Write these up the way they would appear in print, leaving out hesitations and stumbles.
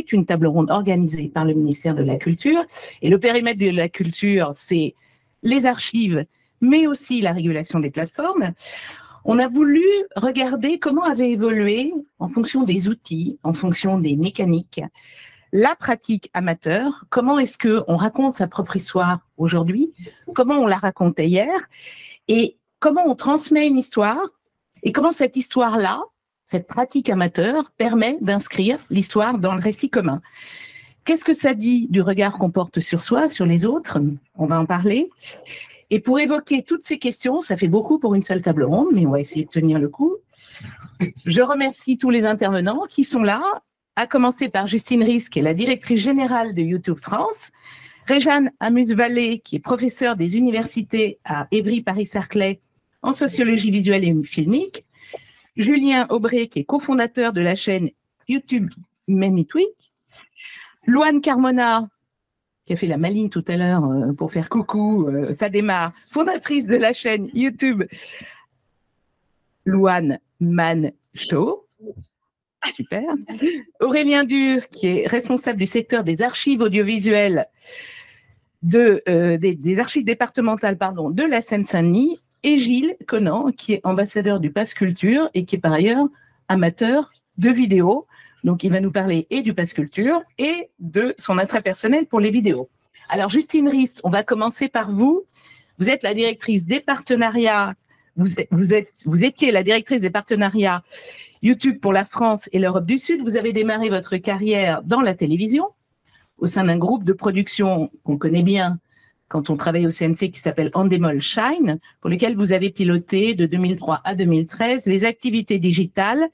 c'est une table ronde organisée par le ministère de la Culture. Et le périmètre de la culture, c'est les archives, mais aussi la régulation des plateformes. On a voulu regarder comment avait évolué, en fonction des outils, en fonction des mécaniques, la pratique amateur. Comment est-ce qu'on raconte sa propre histoire aujourd'hui? Comment on la racontait hier? Et comment on transmet une histoire? Et comment cette histoire-là, cette pratique amateur, permet d'inscrire l'histoire dans le récit commun? Qu'est-ce que ça dit du regard qu'on porte sur soi, sur les autres? On va en parler. Et pour évoquer toutes ces questions, ça fait beaucoup pour une seule table ronde, mais on va essayer de tenir le coup. Je remercie tous les intervenants qui sont là, à commencer par Justine Ries, qui est la directrice générale de YouTube France, Réjeanne Amus-Vallée, qui est professeure des universités à Évry-Paris-Saclay en sociologie visuelle et filmique, Julien Aubray, qui est cofondateur de la chaîne YouTube Memitweek, Louane Carmona, qui a fait la maligne tout à l'heure pour faire coucou, ça démarre, fondatrice de la chaîne YouTube Louane Man Show. Super. Aurélien Dur, qui est responsable du secteur des archives audiovisuelles des archives départementales de la Seine-Saint-Denis, et Gilles Conan, qui est ambassadeur du Pass Culture et qui est par ailleurs amateur de vidéos. Donc, il va nous parler et du Pass Culture et de son attrait personnel pour les vidéos. Alors, Justine Ries, on va commencer par vous. Vous êtes la directrice des partenariats. Vous étiez la directrice des partenariats YouTube pour la France et l'Europe du Sud. Vous avez démarré votre carrière dans la télévision, au sein d'un groupe de production qu'on connaît bien quand on travaille au CNC, qui s'appelle Endemol Shine, pour lequel vous avez piloté de 2003 à 2013 les activités digitales,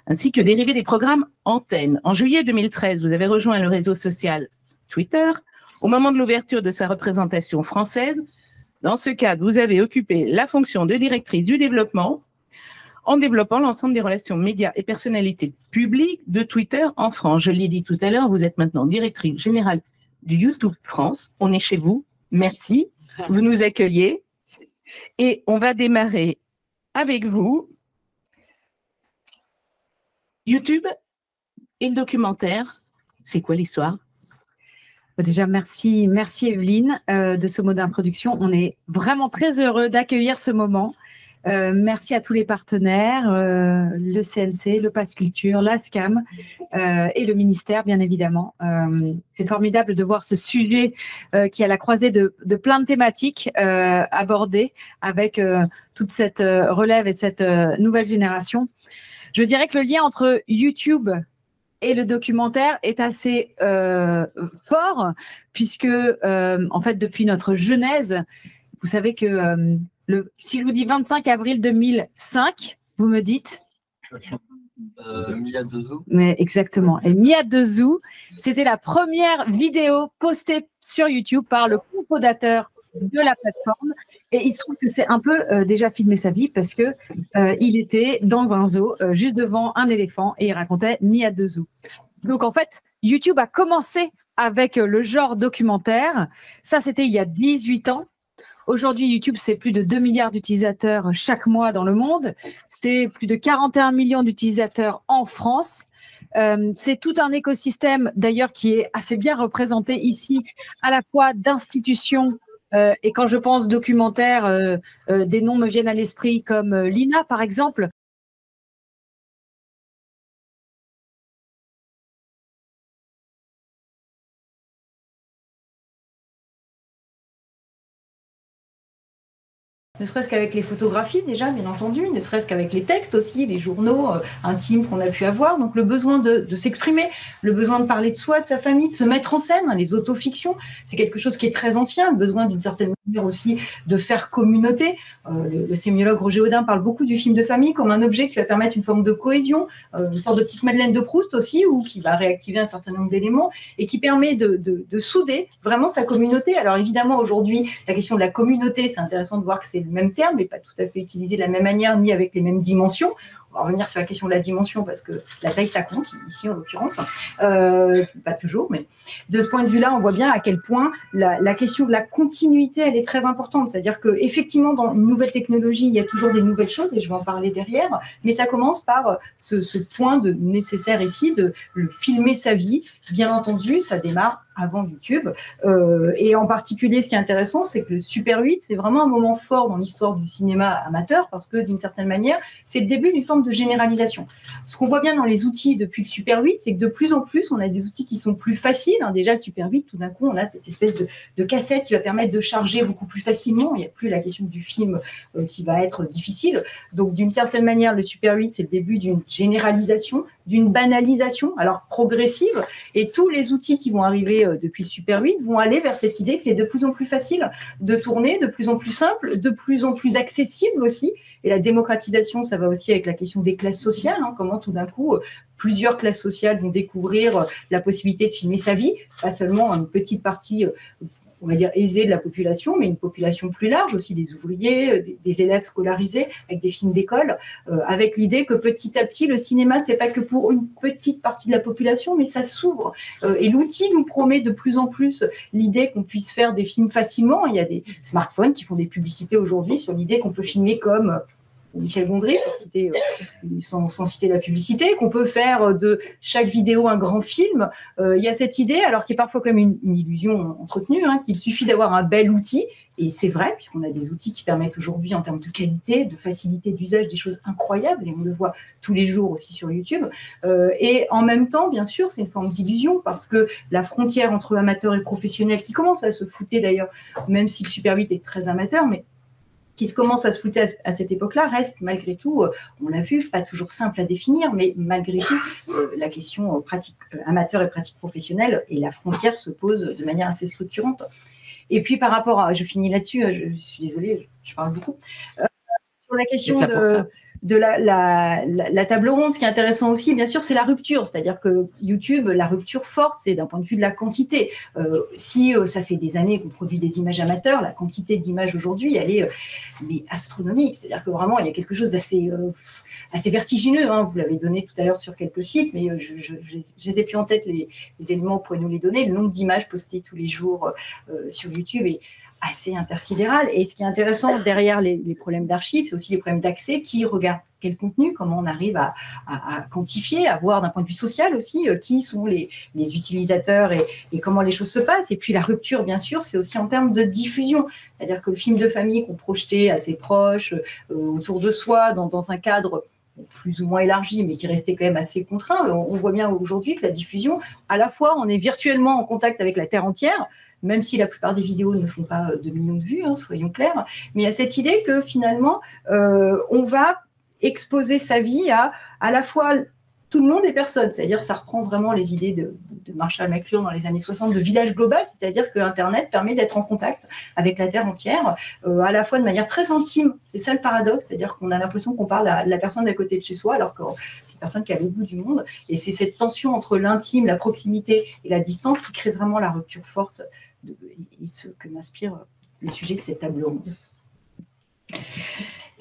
ainsi que dérivé des programmes antennes. En juillet 2013, vous avez rejoint le réseau social Twitter au moment de l'ouverture de sa représentation française. Dans ce cadre, vous avez occupé la fonction de directrice du développement en développant l'ensemble des relations médias et personnalités publiques de Twitter en France. Je l'ai dit tout à l'heure, vous êtes maintenant directrice générale du YouTube France. On est chez vous. Merci. Vous nous accueillez. Et on va démarrer avec vous. YouTube et le documentaire, c'est quoi l'histoire? Déjà, merci Evelyne de ce mot d'introduction. On est vraiment très heureux d'accueillir ce moment. Merci à tous les partenaires, le CNC, le Pass Culture, la SCAM et le ministère, bien évidemment. C'est formidable de voir ce sujet qui est à la croisée de plein de thématiques abordées avec toute cette relève et cette nouvelle génération. Je dirais que le lien entre YouTube et le documentaire est assez fort puisque, en fait, depuis notre genèse, vous savez que si je vous dis 25 avril 2005, vous me dites Mia Dezou. Mais exactement. Et Mia Dezou, c'était la première vidéo postée sur YouTube par le cofondateur de la plateforme. Et il se trouve que c'est un peu déjà filmé sa vie parce que il était dans un zoo juste devant un éléphant et il racontait Mia Dezou. Donc en fait, YouTube a commencé avec le genre documentaire. Ça, c'était il y a 18 ans. Aujourd'hui, YouTube, c'est plus de 2 milliards d'utilisateurs chaque mois dans le monde. C'est plus de 41 millions d'utilisateurs en France. C'est tout un écosystème, d'ailleurs, qui est assez bien représenté ici, à la fois d'institutions. Et quand je pense documentaire, des noms me viennent à l'esprit comme l'INA, par exemple. Ne serait-ce qu'avec les photographies déjà, bien entendu, ne serait-ce qu'avec les textes aussi, les journaux intimes qu'on a pu avoir. Donc le besoin de s'exprimer, le besoin de parler de soi, de sa famille, de se mettre en scène, les autofictions, c'est quelque chose qui est très ancien, le besoin d'une certaine manière aussi de faire communauté. Le sémiologue Roger Audin parle beaucoup du film de famille comme un objet qui va permettre une forme de cohésion, une sorte de petite Madeleine de Proust aussi, ou qui va réactiver un certain nombre d'éléments et qui permet de souder vraiment sa communauté. Alors évidemment, aujourd'hui, la question de la communauté, c'est intéressant de voir que c'est le même terme, mais pas tout à fait utilisé de la même manière, ni avec les mêmes dimensions. on va revenir sur la question de la dimension parce que la taille ça compte ici en l'occurrence, pas toujours, mais de ce point de vue-là, on voit bien à quel point la question de la continuité, elle est très importante. C'est-à-dire que effectivement, dans une nouvelle technologie, il y a toujours des nouvelles choses et je vais en parler derrière, mais ça commence par ce point de nécessaire ici de filmer sa vie. Bien entendu, ça démarre avant YouTube. Et en particulier, ce qui est intéressant, c'est que le Super 8, c'est vraiment un moment fort dans l'histoire du cinéma amateur parce que d'une certaine manière, c'est le début d'une forme de généralisation. Ce qu'on voit bien dans les outils depuis le Super 8, c'est que de plus en plus, on a des outils qui sont plus faciles. Déjà, le Super 8, tout d'un coup, on a cette espèce de cassette qui va permettre de charger beaucoup plus facilement. Il n'y a plus la question du film qui va être difficile. Donc, d'une certaine manière, le Super 8, c'est le début d'une généralisation, d'une banalisation, alors progressive. Et tous les outils qui vont arriver depuis le Super 8 vont aller vers cette idée que c'est de plus en plus facile de tourner, de plus en plus simple, de plus en plus accessible aussi. Et la démocratisation, ça va aussi avec la question des classes sociales, comment tout d'un coup, plusieurs classes sociales vont découvrir la possibilité de filmer sa vie, pas seulement une petite partie on va dire aisée de la population, mais une population plus large, aussi des ouvriers, des élèves scolarisés, avec des films d'école, avec l'idée que petit à petit, le cinéma, c'est pas que pour une petite partie de la population, mais ça s'ouvre. Et l'outil nous promet de plus en plus l'idée qu'on puisse faire des films facilement. Il y a des smartphones qui font des publicités aujourd'hui sur l'idée qu'on peut filmer comme Michel Gondry, pour citer, sans citer la publicité, qu'on peut faire de chaque vidéo un grand film. Il y a cette idée, alors qui est parfois comme une illusion entretenue, qu'il suffit d'avoir un bel outil, et c'est vrai, puisqu'on a des outils qui permettent aujourd'hui, en termes de qualité, de facilité d'usage, des choses incroyables, et on le voit tous les jours aussi sur YouTube. Et en même temps, bien sûr, c'est une forme d'illusion, parce que la frontière entre amateur et professionnel, qui commence à se fouter d'ailleurs, même si le Super 8 est très amateur, mais qui se commence à se fouter à cette époque-là, reste malgré tout, on l'a vu, pas toujours simple à définir, mais malgré tout, la question pratique amateur et pratique professionnelle et la frontière se pose de manière assez structurante. Et puis par rapport à, je finis là-dessus, je suis désolée, je parle beaucoup, sur la question de la table ronde, ce qui est intéressant aussi, bien sûr, c'est la rupture. C'est-à-dire que YouTube, la rupture forte, c'est d'un point de vue de la quantité. Si ça fait des années qu'on produit des images amateurs, la quantité d'images aujourd'hui, elle est astronomique. C'est-à-dire que vraiment, il y a quelque chose d'assez assez vertigineux. Vous l'avez donné tout à l'heure sur quelques sites, mais je les ai plus en tête les éléments, vous pourrez nous les donner. Le nombre d'images postées tous les jours sur YouTube est assez intersidéral. Et ce qui est intéressant derrière les problèmes d'archives, c'est aussi les problèmes d'accès. Qui regarde quel contenu, comment on arrive à quantifier, à voir d'un point de vue social aussi qui sont les utilisateurs et comment les choses se passent. Et puis la rupture, bien sûr, c'est aussi en termes de diffusion. C'est-à-dire que le film de famille qu'on projetait à ses proches, autour de soi, dans un cadre plus ou moins élargi, mais qui restait quand même assez contraint. On voit bien aujourd'hui que la diffusion, à la fois, on est virtuellement en contact avec la Terre entière, même si la plupart des vidéos ne font pas 2 millions de vues, soyons clairs, mais il y a cette idée que finalement, on va exposer sa vie à la fois tout le monde et personne. C'est-à-dire, ça reprend vraiment les idées de Marshall McLuhan dans les années 60 de village global, c'est-à-dire que Internet permet d'être en contact avec la Terre entière, à la fois de manière très intime. C'est ça le paradoxe, c'est-à-dire qu'on a l'impression qu'on parle à la personne d'à côté de chez soi, alors que c'est une personne qui est à l'autre bout du monde. Et c'est cette tension entre l'intime, la proximité et la distance qui crée vraiment la rupture forte et ce que m'inspire le sujet de cette table ronde.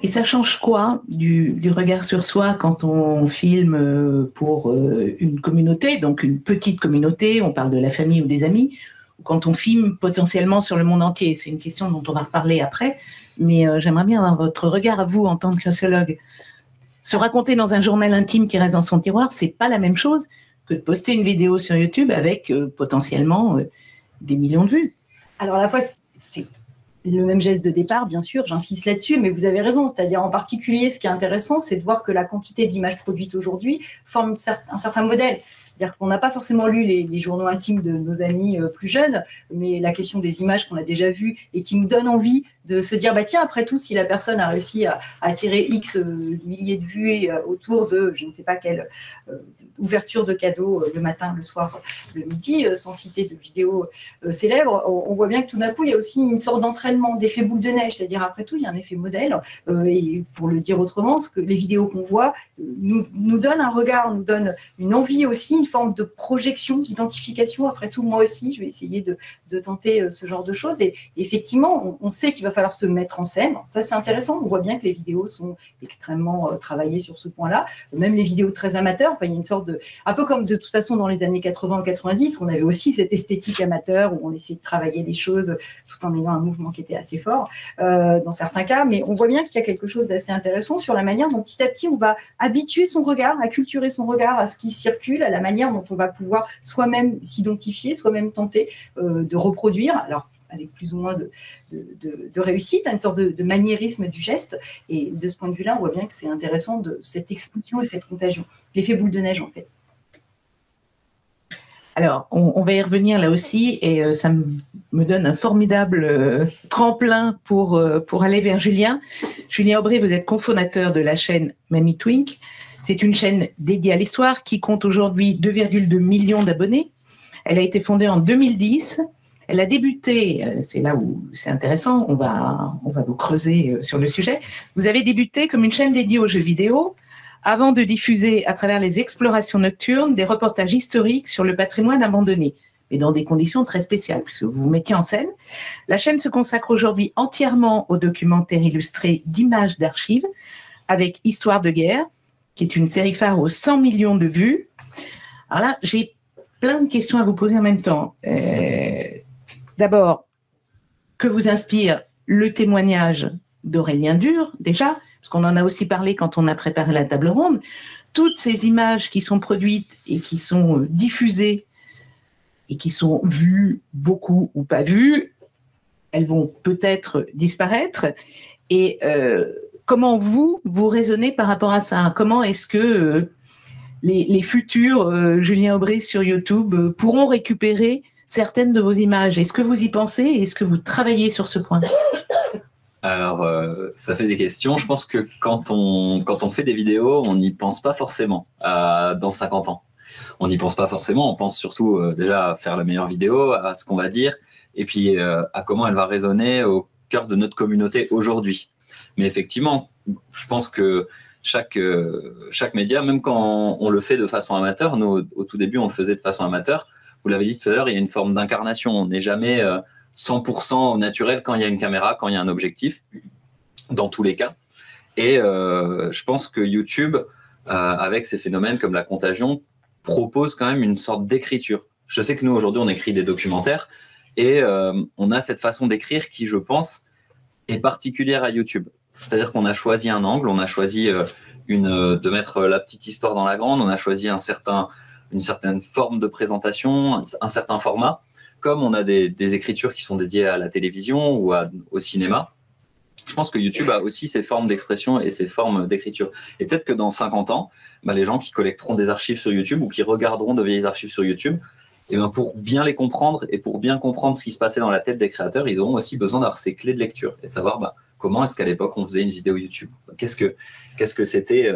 Et ça change quoi du regard sur soi quand on filme pour une communauté, donc une petite communauté, on parle de la famille ou des amis, ou quand on filme potentiellement sur le monde entier? C'est une question dont on va reparler après, mais j'aimerais bien avoir votre regard à vous en tant que sociologue. Se raconter dans un journal intime qui reste dans son tiroir, c'est pas la même chose que de poster une vidéo sur YouTube avec potentiellement des millions de vues. Alors à la fois, c'est le même geste de départ, bien sûr, j'insiste là-dessus, mais vous avez raison. C'est-à-dire, en particulier, ce qui est intéressant, c'est de voir que la quantité d'images produites aujourd'hui forme un certain modèle. C'est-à-dire qu'on n'a pas forcément lu les journaux intimes de nos amis plus jeunes, mais la question des images qu'on a déjà vues et qui nous donne envie de se dire, bah tiens, après tout, si la personne a réussi à attirer X milliers de vues autour de, je ne sais pas quelle ouverture de cadeaux le matin, le soir, le midi, sans citer de vidéos célèbres, on voit bien que tout d'un coup, il y a aussi une sorte d'entraînement, d'effet boule de neige. C'est-à-dire, après tout, il y a un effet modèle. Et pour le dire autrement, ce que les vidéos qu'on voit nous donnent un regard, nous donnent une envie aussi, une forme de projection, d'identification. Après tout, moi aussi, je vais essayer de de tenter ce genre de choses. Et effectivement, on sait qu'il va falloir se mettre en scène. Ça, c'est intéressant. On voit bien que les vidéos sont extrêmement travaillées sur ce point-là. Même les vidéos très amateurs. Enfin, il y a une sorte de... Un peu comme de toute façon dans les années 80 ou 90, on avait aussi cette esthétique amateur où on essayait de travailler les choses tout en ayant un mouvement qui était assez fort dans certains cas. Mais on voit bien qu'il y a quelque chose d'assez intéressant sur la manière dont petit à petit on va habituer son regard, acculturer son regard à ce qui circule, à la manière dont on va pouvoir soi-même s'identifier, soi-même tenter de reproduire, alors avec plus ou moins de réussite, une sorte de maniérisme du geste. Et de ce point de vue-là, on voit bien que c'est intéressant de cette explosion et cette contagion. L'effet boule de neige, en fait. Alors, on va y revenir là aussi, et ça me donne un formidable tremplin pour aller vers Julien. Julien Aubry, vous êtes cofondateur de la chaîne Mamie Twink. C'est une chaîne dédiée à l'histoire qui compte aujourd'hui 2,2 millions d'abonnés. Elle a été fondée en 2010. Elle a débuté, c'est là où c'est intéressant, on va vous creuser sur le sujet. Vous avez débuté comme une chaîne dédiée aux jeux vidéo avant de diffuser à travers les explorations nocturnes des reportages historiques sur le patrimoine abandonné, mais dans des conditions très spéciales, puisque vous vous mettiez en scène. La chaîne se consacre aujourd'hui entièrement aux documentaires illustrés d'images d'archives, avec Histoire de guerre, qui est une série phare aux 100 millions de vues. Alors là, j'ai plein de questions à vous poser en même temps. D'abord, que vous inspire le témoignage d'Aurélien Dure, déjà, parce qu'on en a aussi parlé quand on a préparé la table ronde, toutes ces images qui sont produites et qui sont diffusées et qui sont vues, beaucoup ou pas vues, elles vont peut-être disparaître. Et comment vous raisonnez par rapport à ça? Comment est-ce que les futurs Julien Aubry sur YouTube pourront récupérer certaines de vos images? Est-ce que vous y pensez? Est-ce que vous travaillez sur ce point? Alors, ça fait des questions. Je pense que quand on fait des vidéos, on n'y pense pas forcément dans 50 ans. On n'y pense pas forcément. On pense surtout déjà à faire la meilleure vidéo, à ce qu'on va dire, et puis à comment elle va résonner au cœur de notre communauté aujourd'hui. Mais effectivement, je pense que chaque média, même quand on le fait de façon amateur, nous, au tout début, on le faisait de façon amateur. Vous l'avez dit tout à l'heure, il y a une forme d'incarnation. On n'est jamais 100% au naturel quand il y a une caméra, quand il y a un objectif, dans tous les cas. Et je pense que YouTube, avec ces phénomènes comme la contagion, propose quand même une sorte d'écriture. Je sais que nous, aujourd'hui, on écrit des documentaires et on a cette façon d'écrire qui, je pense, est particulière à YouTube. C'est-à-dire qu'on a choisi un angle, on a choisi de mettre la petite histoire dans la grande, on a choisi une certaine forme de présentation, un certain format, comme on a des écritures qui sont dédiées à la télévision ou au cinéma. Je pense que YouTube a aussi ses formes d'expression et ses formes d'écriture. Et peut-être que dans 50 ans, les gens qui collecteront des archives sur YouTube ou qui regarderont de vieilles archives sur YouTube, et pour bien les comprendre et pour bien comprendre ce qui se passait dans la tête des créateurs, ils auront aussi besoin d'avoir ces clés de lecture et de savoir comment est-ce qu'à l'époque on faisait une vidéo YouTube. Qu'est-ce que c'était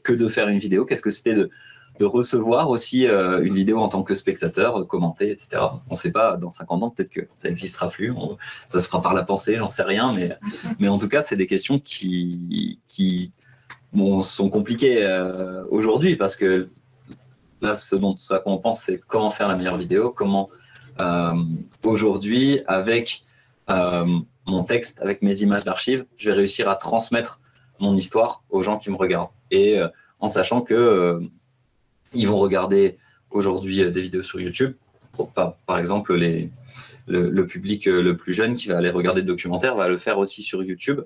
que de faire une vidéo? Qu'est-ce que c'était de recevoir aussi une vidéo en tant que spectateur, commenter, etc. On ne sait pas, dans 50 ans, peut-être que ça n'existera plus, ça se fera par la pensée, j'en sais rien, mais en tout cas, c'est des questions qui sont compliquées aujourd'hui, parce que là, ce qu'on pense, c'est comment faire la meilleure vidéo, comment aujourd'hui, avec mon texte, avec mes images d'archives, je vais réussir à transmettre mon histoire aux gens qui me regardent. Et en sachant que ils vont regarder aujourd'hui des vidéos sur YouTube. Par exemple, le public le plus jeune qui va aller regarder des documentaires va le faire aussi sur YouTube.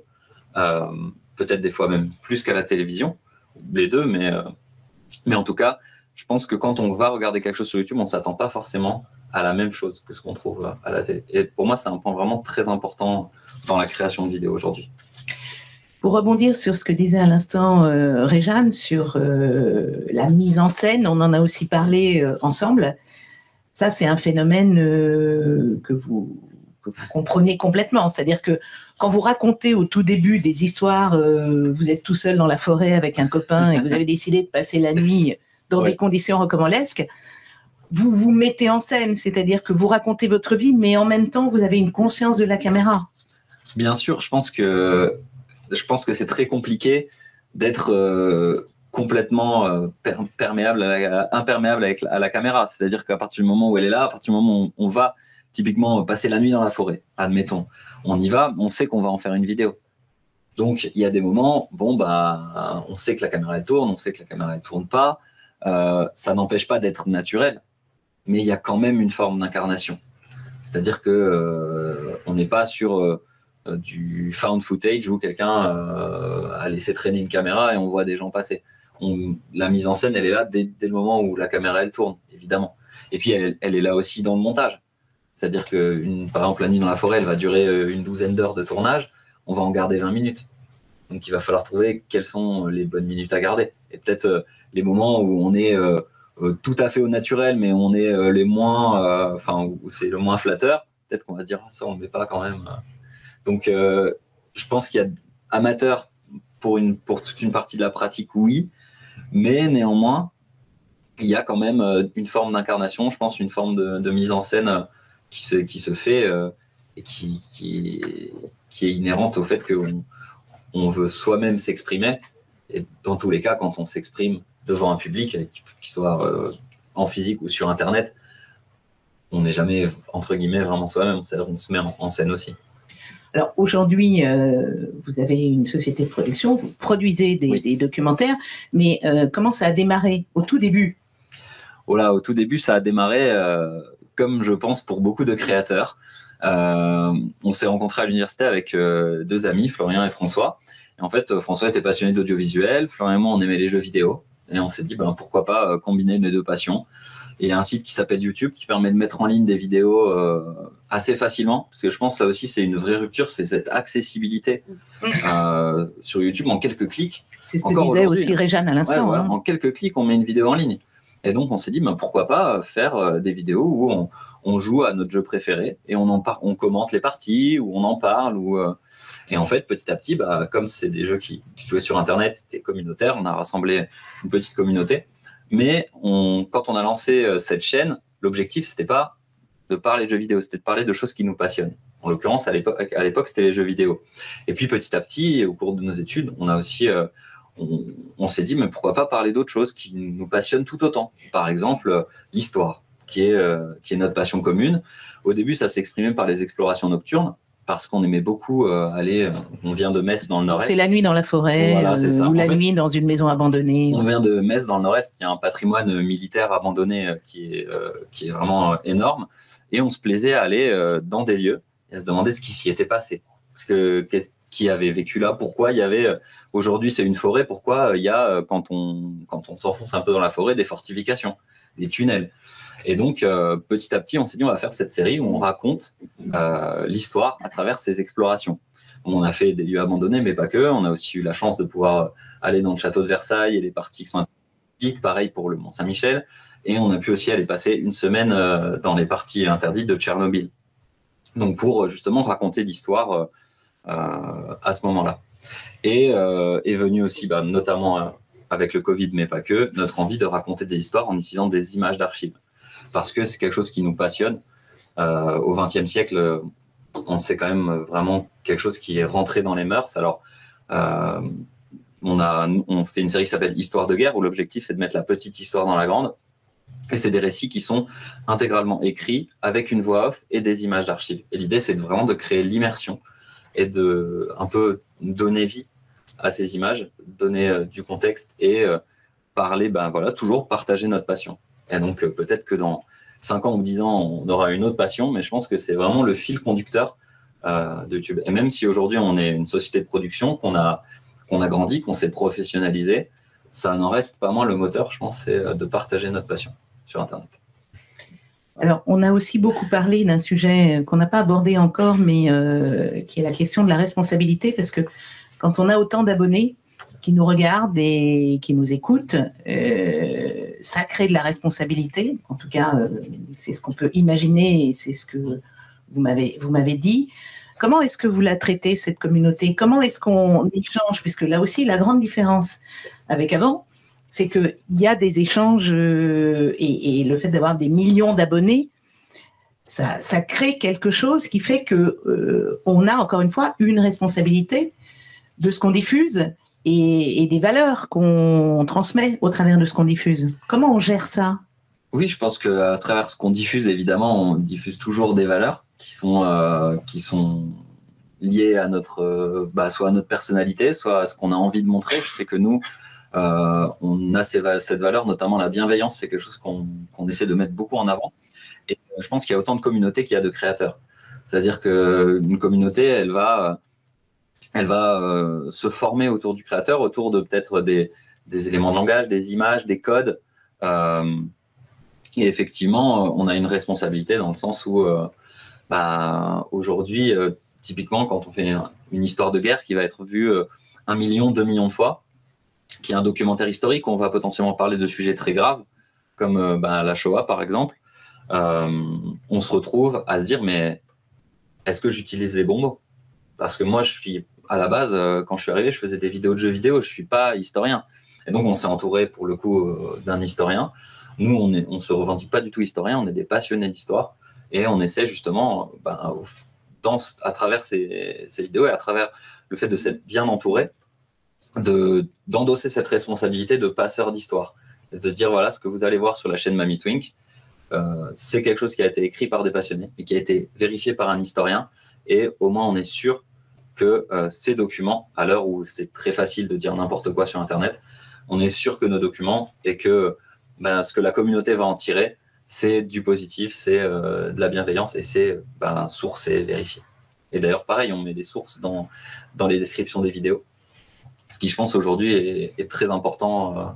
Peut-être des fois même plus qu'à la télévision, les deux, mais en tout cas, je pense que quand on va regarder quelque chose sur YouTube, on ne s'attend pas forcément à la même chose que ce qu'on trouve à la télé. Et pour moi, c'est un point vraiment très important dans la création de vidéos aujourd'hui. Pour rebondir sur ce que disait à l'instant Réjeanne sur la mise en scène, on en a aussi parlé ensemble. Ça, c'est un phénomène que vous comprenez complètement. C'est-à-dire que quand vous racontez au tout début des histoires, vous êtes tout seul dans la forêt avec un copain et vous avez décidé de passer la nuit dans des conditions rocambolesques, vous vous mettez en scène, c'est-à-dire que vous racontez votre vie, mais en même temps, vous avez une conscience de la caméra. Bien sûr, je pense que c'est très compliqué d'être complètement imperméable à la caméra. C'est-à-dire qu'à partir du moment où elle est là, à partir du moment où on va Typiquement, passer la nuit dans la forêt, admettons. On y va, on sait qu'on va en faire une vidéo. Donc, il y a des moments, bon, bah, on sait que la caméra elle tourne, on sait que la caméra elle tourne pas. Ça n'empêche pas d'être naturel, mais il y a quand même une forme d'incarnation. C'est-à-dire que on n'est pas sur du found footage où quelqu'un a laissé traîner une caméra et on voit des gens passer. La mise en scène, elle est là dès le moment où la caméra elle tourne, évidemment. Et puis, elle est là aussi dans le montage. C'est-à-dire que, par exemple, la nuit dans la forêt, elle va durer une douzaine d'heures de tournage. On va en garder 20 minutes. Donc, il va falloir trouver quelles sont les bonnes minutes à garder. Et peut-être les moments où on est tout à fait au naturel, mais on est les moins, où c'est le moins flatteur. Peut-être qu'on va se dire, ça, on ne met pas quand même. Donc, je pense qu'il y a amateurs pour toute une partie de la pratique, oui. Mais néanmoins, il y a quand même une forme d'incarnation, je pense, une forme de mise en scène qui se fait et qui est inhérente au fait qu'on veut soi-même s'exprimer. Et dans tous les cas, quand on s'exprime devant un public, qu'il soit en physique ou sur Internet, on n'est jamais, entre guillemets, vraiment soi-même. C'est-à-dire qu'on se met en scène aussi. Alors aujourd'hui, vous avez une société de production, vous produisez des documentaires, mais comment ça a démarré au tout début? Au tout début, ça a démarré comme je pense pour beaucoup de créateurs. On s'est rencontrés à l'université avec deux amis, Florian et François. Et en fait, François était passionné d'audiovisuel, Florian et moi, on aimait les jeux vidéo. Et on s'est dit, pourquoi pas combiner les deux passions. Et il y a un site qui s'appelle YouTube qui permet de mettre en ligne des vidéos assez facilement. Parce que je pense que ça aussi, c'est une vraie rupture, c'est cette accessibilité sur YouTube en quelques clics. C'est ce que disait aussi Réjeanne à l'instant. Voilà, en quelques clics, on met une vidéo en ligne. Et donc, on s'est dit, pourquoi pas faire des vidéos où on joue à notre jeu préféré et on commente les parties, où on en parle. Et en fait, petit à petit, comme c'est des jeux qui jouaient sur Internet, c'était communautaire, on a rassemblé une petite communauté. Mais quand on a lancé cette chaîne, l'objectif, c'était pas de parler de jeux vidéo, c'était de parler de choses qui nous passionnent. En l'occurrence, à l'époque, c'était les jeux vidéo. Et puis, petit à petit, au cours de nos études, on a aussi... on s'est dit, mais pourquoi pas parler d'autres choses qui nous passionnent tout autant. Par exemple, l'histoire, qui est notre passion commune. Au début, ça s'exprimait par les explorations nocturnes, parce qu'on aimait beaucoup aller... on vient de Metz, dans le Nord-Est. C'est la nuit dans la forêt, voilà, c'est ça. Ou la nuit dans une maison abandonnée. On vient de Metz, dans le Nord-Est, qui a un patrimoine militaire abandonné qui est vraiment énorme. Et on se plaisait à aller dans des lieux et à se demander ce qui s'y était passé. Parce que qui avait vécu là, pourquoi il y avait, aujourd'hui c'est une forêt, pourquoi il y a, quand on s'enfonce un peu dans la forêt, des fortifications, des tunnels. Et donc, petit à petit, on s'est dit, on va faire cette série où on raconte l'histoire à travers ces explorations. On a fait des lieux abandonnés, mais pas que. On a aussi eu la chance de pouvoir aller dans le château de Versailles et les parties qui sont interdites, pareil pour le Mont-Saint-Michel. Et on a pu aussi aller passer une semaine dans les parties interdites de Tchernobyl. Donc, pour justement raconter l'histoire à ce moment-là. Et est venue aussi, notamment avec le Covid, mais pas que, notre envie de raconter des histoires en utilisant des images d'archives. Parce que c'est quelque chose qui nous passionne. Au XXe siècle, c'est quand même vraiment quelque chose qui est rentré dans les mœurs. Alors, on fait une série qui s'appelle Histoire de guerre, où l'objectif, c'est de mettre la petite histoire dans la grande. Et c'est des récits qui sont intégralement écrits avec une voix off et des images d'archives. Et l'idée, c'est vraiment de créer l'immersion et de un peu donner vie à ces images, donner du contexte et parler, toujours partager notre passion. Et donc, peut-être que dans 5 ans ou 10 ans, on aura une autre passion, mais je pense que c'est vraiment le fil conducteur de YouTube. Et même si aujourd'hui, on est une société de production, qu'on a grandi, qu'on s'est professionnalisé, ça n'en reste pas moins le moteur, je pense, c'est de partager notre passion sur Internet. Alors, on a aussi beaucoup parlé d'un sujet qu'on n'a pas abordé encore, mais qui est la question de la responsabilité, parce que quand on a autant d'abonnés qui nous regardent et qui nous écoutent, ça crée de la responsabilité. En tout cas, c'est ce qu'on peut imaginer et c'est ce que vous m'avez dit. Comment est-ce que vous la traitez, cette communauté? Comment est-ce qu'on échange? Puisque là aussi, la grande différence avec avant, c'est qu'il y a des échanges et le fait d'avoir des millions d'abonnés, ça crée quelque chose qui fait qu'on a, encore une fois, une responsabilité de ce qu'on diffuse et des valeurs qu'on transmet au travers de ce qu'on diffuse. Comment on gère ça? Oui, je pense qu'à travers ce qu'on diffuse, évidemment, on diffuse toujours des valeurs qui sont liées à soit à notre personnalité, soit à ce qu'on a envie de montrer. Je sais que nous, on a cette valeur, notamment la bienveillance, c'est quelque chose qu'on essaie de mettre beaucoup en avant. Et je pense qu'il y a autant de communautés qu'il y a de créateurs. C'est-à-dire qu'une communauté, elle va se former autour du créateur, autour de peut-être des éléments de langage, des images, des codes. Et effectivement, on a une responsabilité dans le sens où aujourd'hui, typiquement, quand on fait une histoire de guerre qui va être vue 1 million, 2 millions de fois, qui est un documentaire historique où on va potentiellement parler de sujets très graves, comme la Shoah par exemple, on se retrouve à se dire, mais est-ce que j'utilise les bons mots? Parce que moi, à la base, quand je suis arrivé, je faisais des vidéos de jeux vidéo, je ne suis pas historien. Et donc, on s'est entouré, pour le coup, d'un historien. Nous, on ne se revendique pas du tout historien, on est des passionnés d'histoire. Et on essaie justement, à travers ces vidéos et à travers le fait de s'être bien entouré, d'endosser cette responsabilité de passeur d'histoire. Et de dire, voilà, ce que vous allez voir sur la chaîne Mamie Twink, c'est quelque chose qui a été écrit par des passionnés et qui a été vérifié par un historien. Et au moins, on est sûr que ces documents, à l'heure où c'est très facile de dire n'importe quoi sur Internet, on est sûr que nos documents et que ce que la communauté va en tirer, c'est du positif, c'est de la bienveillance et c'est sourcé, vérifié. Et d'ailleurs, pareil, on met des sources dans les descriptions des vidéos. Ce qui, je pense, aujourd'hui est très important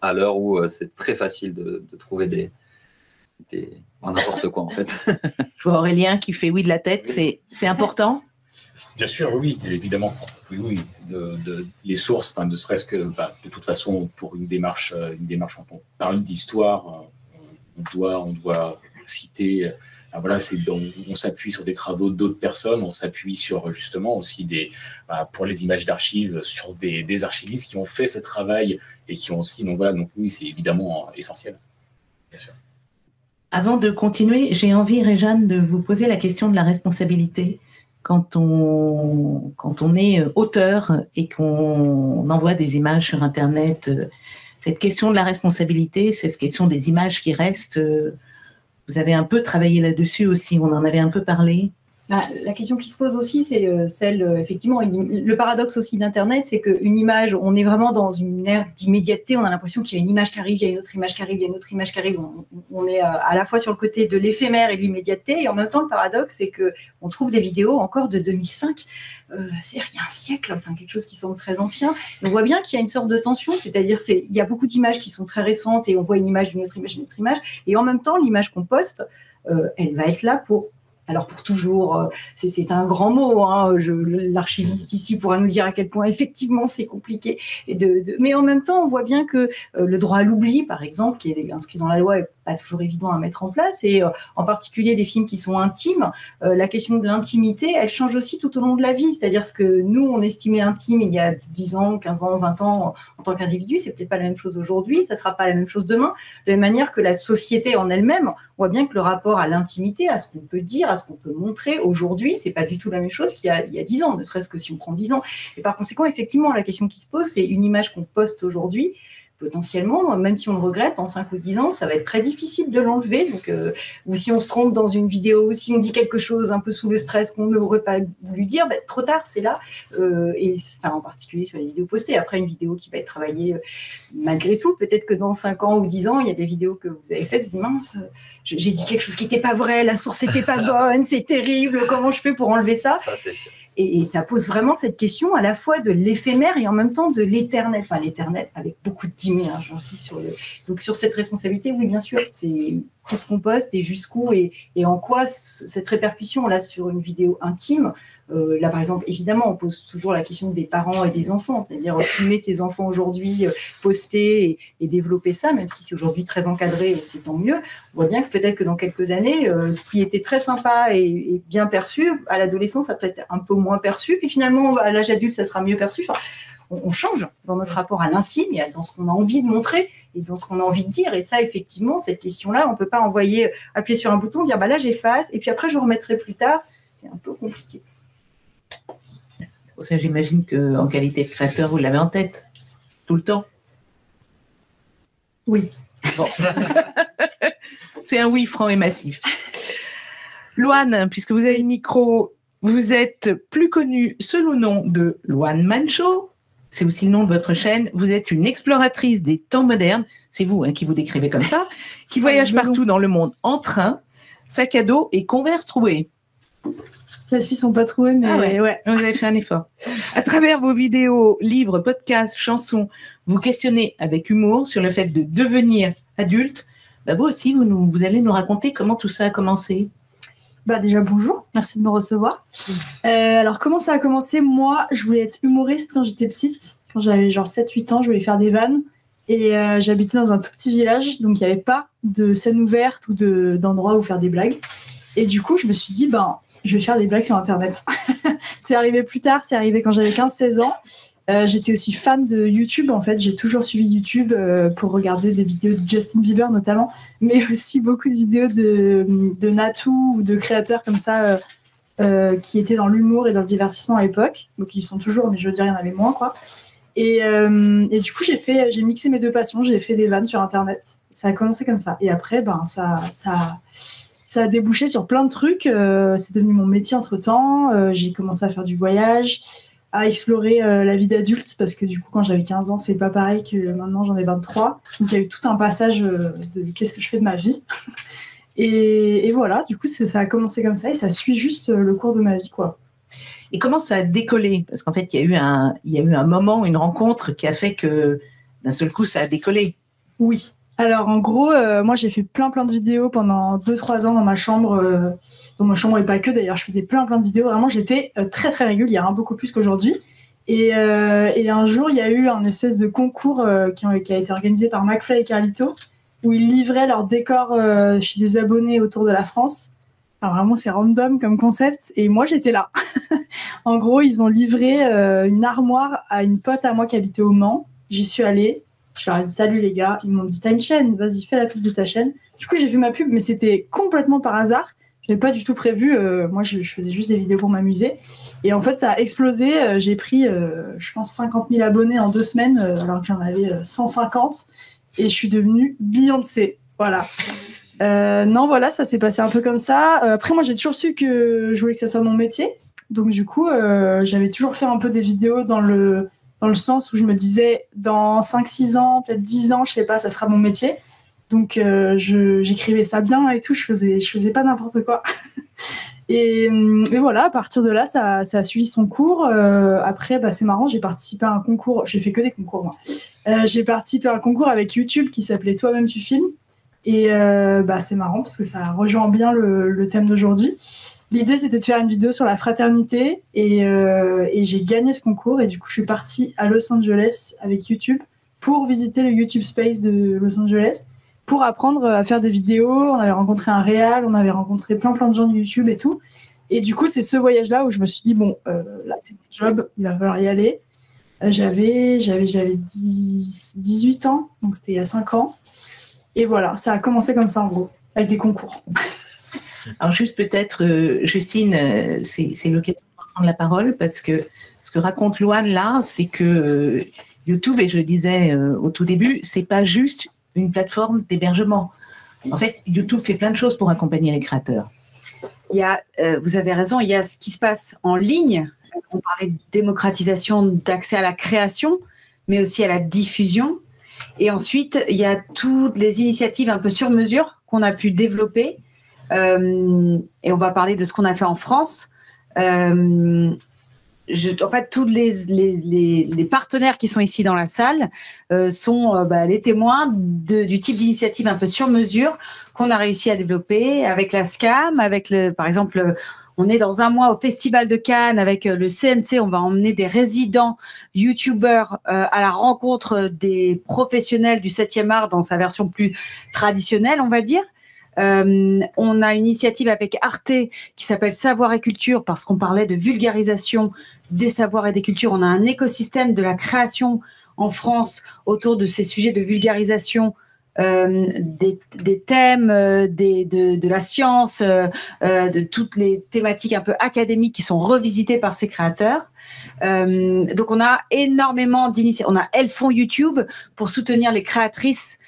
à l'heure où c'est très facile de trouver n'importe quoi, en fait. Je vois Aurélien qui fait oui de la tête, c'est important? Bien sûr, oui, évidemment. Oui. Les sources, ne serait-ce que de toute façon, pour une démarche quand on parle d'histoire, on doit citer. On s'appuie sur des travaux d'autres personnes, on s'appuie sur justement aussi pour les images d'archives, sur des archivistes qui ont fait ce travail et qui ont aussi. Donc oui, c'est évidemment essentiel. Bien sûr. Avant de continuer, j'ai envie, Réjeanne, de vous poser la question de la responsabilité. Quand on est auteur et qu'on envoie des images sur Internet, cette question de la responsabilité, cette question des images qui restent, vous avez un peu travaillé là-dessus aussi, on en avait un peu parlé. La question qui se pose aussi, c'est celle, effectivement, le paradoxe aussi d'Internet, c'est qu'une image, on est vraiment dans une ère d'immédiateté, on a l'impression qu'il y a une image qui arrive, il y a une autre image qui arrive, il y a une autre image qui arrive, on est à la fois sur le côté de l'éphémère et de l'immédiateté, et en même temps, le paradoxe, c'est qu'on trouve des vidéos encore de 2005, c'est-à-dire il y a un siècle, quelque chose qui semble très ancien. On voit bien qu'il y a une sorte de tension, c'est-à-dire il y a beaucoup d'images qui sont très récentes, et on voit une image, une autre image, et en même temps, l'image qu'on poste, elle va être là pour toujours, c'est un grand mot, l'archiviste ici pourra nous dire à quel point effectivement c'est compliqué. Mais en même temps, on voit bien que le droit à l'oubli, par exemple, qui est inscrit dans la loi, est pas toujours évident à mettre en place. Et en particulier des films qui sont intimes, la question de l'intimité, elle change aussi tout au long de la vie. C'est-à-dire ce que nous, on estimait intime il y a 10 ans, 15 ans, 20 ans en tant qu'individu, c'est peut-être pas la même chose aujourd'hui, ça sera pas la même chose demain. De la même manière que la société en elle-même, on voit bien que le rapport à l'intimité, à ce qu'on peut dire, à ce qu'on peut montrer aujourd'hui, c'est pas du tout la même chose qu'il y a 10 ans, ne serait-ce que si on prend 10 ans. Et par conséquent, effectivement, la question qui se pose, c'est une image qu'on poste aujourd'hui, potentiellement, même si on le regrette, en 5 ou 10 ans, ça va être très difficile de l'enlever. Donc, ou si on se trompe dans une vidéo, si on dit quelque chose un peu sous le stress qu'on n'aurait pas voulu dire, trop tard, c'est là. En particulier sur les vidéos postées. Après, une vidéo qui va être travaillée malgré tout, peut-être que dans 5 ans ou 10 ans, il y a des vidéos que vous avez faites, vous dites, mince, j'ai dit quelque chose qui n'était pas vrai, la source n'était pas bonne, c'est terrible, comment je fais pour enlever ça? Ça, c'est sûr. Et ça pose vraiment cette question à la fois de l'éphémère et en même temps de l'éternel. Enfin, l'éternel avec beaucoup de guillemets, j'insiste donc sur cette responsabilité, oui, bien sûr, c'est qu'est-ce qu'on poste et jusqu'où et en quoi cette répercussion là sur une vidéo intime. Là, par exemple, évidemment, on pose toujours la question des parents et des enfants, c'est-à-dire filmer ses enfants aujourd'hui, poster et développer ça, même si c'est aujourd'hui très encadré, c'est tant mieux. On voit bien que peut-être que dans quelques années, ce qui était très sympa et bien perçu, à l'adolescence, ça peut être un peu moins perçu, puis finalement, à l'âge adulte, ça sera mieux perçu. Enfin, on change dans notre rapport à l'intime et dans ce qu'on a envie de montrer et dans ce qu'on a envie de dire. Et ça, effectivement, cette question-là, on ne peut pas appuyer sur un bouton, dire là, j'efface, et puis après, je remettrai plus tard. C'est un peu compliqué. Ça, j'imagine qu'en qualité de créateur, vous l'avez en tête tout le temps. Oui. Bon. C'est un oui franc et massif. Loane, puisque vous avez le micro, vous êtes plus connue sous le nom de Loane Mancho. C'est aussi le nom de votre chaîne. Vous êtes une exploratrice des temps modernes. C'est vous qui vous décrivez comme ça, qui voyage partout dans le monde en train, sac à dos et Converse troués. Celles-ci sont pas trouées, mais ouais. Vous avez fait un effort. À travers vos vidéos, livres, podcasts, chansons, vous questionnez avec humour sur le fait de devenir adulte. Bah vous aussi, vous allez nous raconter comment tout ça a commencé. Bah déjà, bonjour, merci de me recevoir. Alors, comment ça a commencé? Moi, je voulais être humoriste quand j'étais petite. Quand j'avais genre 7-8 ans, je voulais faire des vannes. Et j'habitais dans un tout petit village, donc il n'y avait pas de scène ouverte ou d'endroit où faire des blagues. Et du coup, je me suis dit, je vais faire des blagues sur Internet. C'est arrivé plus tard, c'est arrivé quand j'avais 15-16 ans. J'étais aussi fan de YouTube, en fait. J'ai toujours suivi YouTube pour regarder des vidéos de Justin Bieber notamment, mais aussi beaucoup de vidéos de Natou ou de créateurs comme ça qui étaient dans l'humour et dans le divertissement à l'époque. Donc ils sont toujours, mais je veux dire, il y en avait moins, quoi. Et du coup, j'ai mixé mes deux passions, j'ai fait des vannes sur Internet. Ça a commencé comme ça. Et après, ça a débouché sur plein de trucs. C'est devenu mon métier entre-temps. J'ai commencé à faire du voyage, à explorer la vie d'adulte, parce que du coup, quand j'avais 15 ans, c'est pas pareil que maintenant, j'en ai 23. Donc, il y a eu tout un passage de qu'est-ce que je fais de ma vie. Et voilà, du coup, ça a commencé comme ça et ça suit juste le cours de ma vie, quoi. Et comment ça a décollé? Parce qu'en fait, il y a eu un moment, une rencontre qui a fait que d'un seul coup, ça a décollé. Oui. Alors, en gros, moi, j'ai fait plein de vidéos pendant 2-3 ans dans ma chambre. Dans ma chambre et pas que, d'ailleurs. Je faisais plein de vidéos. Vraiment, j'étais très, très régulière, beaucoup plus qu'aujourd'hui. Et un jour, il y a eu un espèce de concours qui a été organisé par McFly et Carlito, où ils livraient leurs décors chez des abonnés autour de la France. Alors, vraiment, c'est random comme concept. Et moi, j'étais là. En gros, ils ont livré une armoire à une pote à moi qui habitait au Mans. J'y suis allée. Je leur ai dit salut les gars, ils m'ont dit t'as une chaîne, vas-y fais la pub de ta chaîne. Du coup j'ai fait ma pub, mais c'était complètement par hasard. Je n'avais pas du tout prévu. Moi je faisais juste des vidéos pour m'amuser. Et en fait ça a explosé. J'ai pris je pense 50 000 abonnés en 2 semaines alors que j'en avais 150. Et je suis devenue Beyoncé. Voilà. Non voilà, ça s'est passé un peu comme ça. Après moi j'ai toujours su que je voulais que ça soit mon métier. Donc du coup j'avais toujours fait un peu des vidéos dans le sens où je me disais dans 5-6 ans, peut-être 10 ans, je sais pas, ça sera mon métier. Donc j'écrivais ça bien et tout, je faisais pas n'importe quoi. et voilà, à partir de là, ça a suivi son cours. Après, c'est marrant, j'ai participé à un concours, j'ai fait que des concours moi. J'ai participé à un concours avec YouTube qui s'appelait Toi-même tu filmes. Et c'est marrant parce que ça rejoint bien le thème d'aujourd'hui. L'idée, c'était de faire une vidéo sur la fraternité et j'ai gagné ce concours. Et du coup, je suis partie à Los Angeles avec YouTube pour visiter le YouTube Space de Los Angeles, pour apprendre à faire des vidéos. On avait rencontré un réal, on avait rencontré plein de gens de YouTube et tout. Et du coup, c'est ce voyage-là où je me suis dit, bon, là, c'est mon job, il va falloir y aller. J'avais 18 ans, donc c'était il y a 5 ans. Et voilà, ça a commencé comme ça, en gros, avec des concours. Alors juste peut-être, Justine, c'est l'occasion de prendre la parole parce que ce que raconte Loane là, c'est que YouTube, et je le disais au tout début, c'est pas juste une plateforme d'hébergement. En fait, YouTube fait plein de choses pour accompagner les créateurs. Vous avez raison, il y a ce qui se passe en ligne. On parlait de démocratisation d'accès à la création, mais aussi à la diffusion. Et ensuite, il y a toutes les initiatives un peu sur mesure qu'on a pu développer. Et on va parler de ce qu'on a fait en France. En fait, tous les partenaires qui sont ici dans la salle sont les témoins du type d'initiative un peu sur mesure qu'on a réussi à développer avec la SCAM, par exemple, on est dans un mois au Festival de Cannes avec le CNC, on va emmener des résidents YouTubeurs à la rencontre des professionnels du 7e art dans sa version plus traditionnelle, on va dire. On a une initiative avec Arte qui s'appelle Savoir et Culture parce qu'on parlait de vulgarisation des savoirs et des cultures. On a un écosystème de la création en France autour de ces sujets de vulgarisation des thèmes, de la science, de toutes les thématiques un peu académiques qui sont revisitées par ces créateurs. Donc, on a énormément d'initiatives. On a Elles font YouTube pour soutenir les créatrices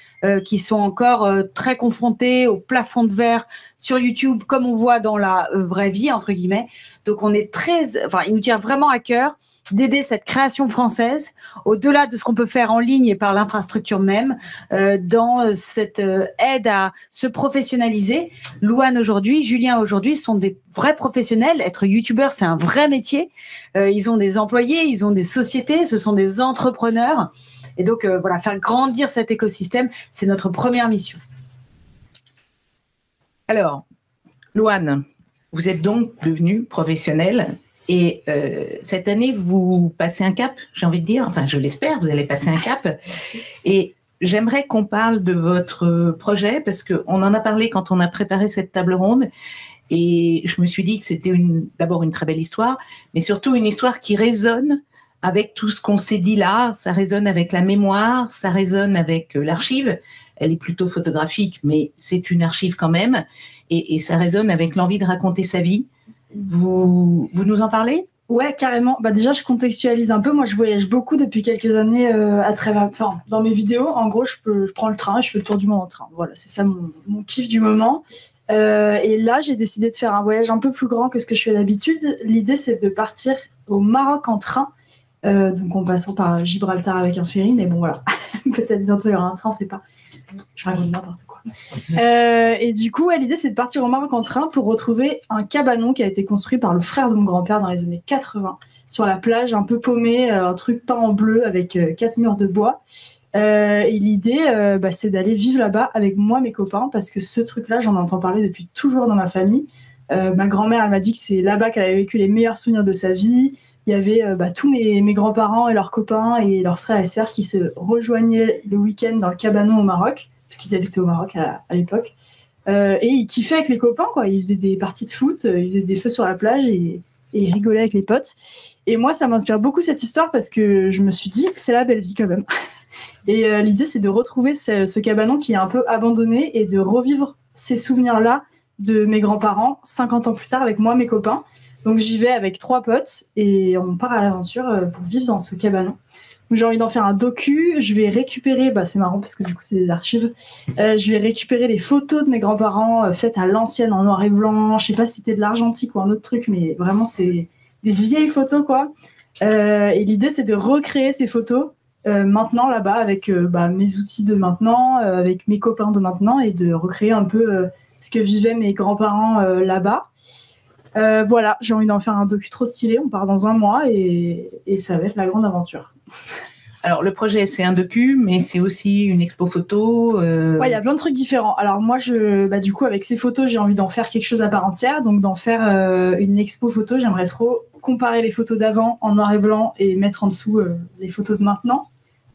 qui sont encore très confrontées au plafond de verre sur YouTube, comme on voit dans la vraie vie, entre guillemets. Donc, il nous tient vraiment à cœur d'aider cette création française, au-delà de ce qu'on peut faire en ligne et par l'infrastructure même, dans cette aide à se professionnaliser. Louane aujourd'hui, Julien aujourd'hui sont des vrais professionnels. Être youtubeur, c'est un vrai métier. Ils ont des employés, ils ont des sociétés, ce sont des entrepreneurs. Et donc, voilà, faire grandir cet écosystème, c'est notre première mission. Alors, Louane, vous êtes donc devenue professionnelle. Et cette année, vous passez un cap, j'ai envie de dire, enfin je l'espère, vous allez passer un cap. Et j'aimerais qu'on parle de votre projet, parce qu'on en a parlé quand on a préparé cette table ronde. Et je me suis dit que c'était d'abord une très belle histoire, mais surtout une histoire qui résonne avec tout ce qu'on s'est dit là. Ça résonne avec la mémoire, ça résonne avec l'archive. Elle est plutôt photographique, mais c'est une archive quand même. Et ça résonne avec l'envie de raconter sa vie. Vous nous en parlez ? Ouais, carrément. Bah déjà, je contextualise un peu. Moi, je voyage beaucoup depuis quelques années dans mes vidéos. En gros, je prends le train, je fais le tour du monde en train. Voilà, c'est ça mon kiff du moment. Et là, j'ai décidé de faire un voyage un peu plus grand que ce que je fais d'habitude. L'idée, c'est de partir au Maroc en train. Donc, en passant par Gibraltar avec un ferry. Mais bon, voilà. Peut-être bientôt, il y aura un train, on ne sait pas. Je raconte n'importe quoi. Et du coup, l'idée, c'est de partir au Maroc en train pour retrouver un cabanon qui a été construit par le frère de mon grand-père dans les années 80, sur la plage, un peu paumée, un truc peint en bleu avec 4 murs de bois. Et l'idée, c'est d'aller vivre là-bas avec moi, mes copains, parce que ce truc-là, j'en entends parler depuis toujours dans ma famille. Ma grand-mère, elle m'a dit que c'est là-bas qu'elle avait vécu les meilleurs souvenirs de sa vie. Il y avait tous mes grands-parents et leurs copains et leurs frères et sœurs qui se rejoignaient le week-end dans le cabanon au Maroc, parce qu'ils habitaient au Maroc à l'époque. Et ils kiffaient avec les copains, quoi. Ils faisaient des parties de foot, ils faisaient des feux sur la plage et ils rigolaient avec les potes. Et moi, ça m'inspire beaucoup cette histoire parce que je me suis dit, c'est la belle vie quand même. Et l'idée, c'est de retrouver ce cabanon qui est un peu abandonné et de revivre ces souvenirs-là de mes grands-parents 50 ans plus tard avec moi, mes copains. Donc j'y vais avec 3 potes et on part à l'aventure pour vivre dans ce cabanon. J'ai envie d'en faire un docu. Je vais récupérer, c'est marrant parce que du coup c'est des archives. Je vais récupérer les photos de mes grands-parents faites à l'ancienne en noir et blanc. Je sais pas si c'était de l'argentique ou un autre truc, mais vraiment c'est des vieilles photos quoi. Et l'idée c'est de recréer ces photos maintenant là-bas avec mes outils de maintenant, avec mes copains de maintenant et de recréer un peu ce que vivaient mes grands-parents là-bas. Voilà, j'ai envie d'en faire un docu trop stylé. On part dans un mois et ça va être la grande aventure. Alors, le projet, c'est un docu, mais c'est aussi une expo photo. Ouais, il y a plein de trucs différents. Alors, moi, du coup, avec ces photos, j'ai envie d'en faire quelque chose à part entière. Donc, d'en faire une expo photo, j'aimerais trop comparer les photos d'avant en noir et blanc et mettre en dessous les photos de maintenant.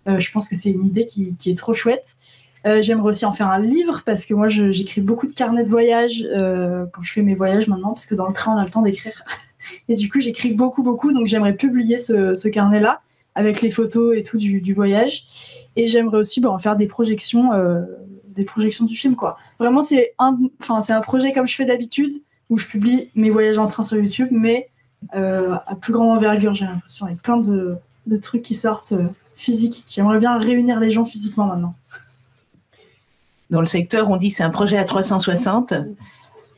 Je pense que c'est une idée qui est trop chouette. J'aimerais aussi en faire un livre parce que moi j'écris beaucoup de carnets de voyage quand je fais mes voyages maintenant parce que dans le train on a le temps d'écrire et du coup j'écris beaucoup donc j'aimerais publier ce carnet là avec les photos et tout du voyage et j'aimerais aussi en faire des projections du film quoi. Vraiment c'est un projet comme je fais d'habitude où je publie mes voyages en train sur YouTube mais à plus grande envergure j'ai l'impression avec plein de trucs qui sortent physiques. J'aimerais bien réunir les gens physiquement maintenant. Dans le secteur, on dit c'est un projet à 360.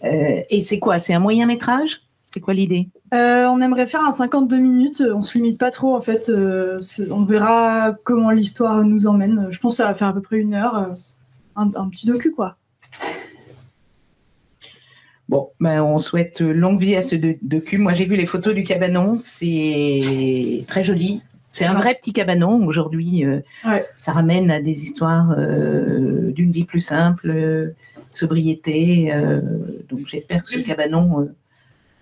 Et c'est quoi? C'est un moyen métrage? C'est quoi l'idée? On aimerait faire un 52 minutes. On ne se limite pas trop en fait. On verra comment l'histoire nous emmène. Je pense que ça va faire à peu près 1 heure. Un petit docu quoi. Bon, on souhaite longue vie à ce docu. Moi, j'ai vu les photos du cabanon. C'est très joli. C'est un vrai petit cabanon. Aujourd'hui, ça ramène à des histoires d'une vie plus simple, sobriété. Donc, j'espère que ce cabanon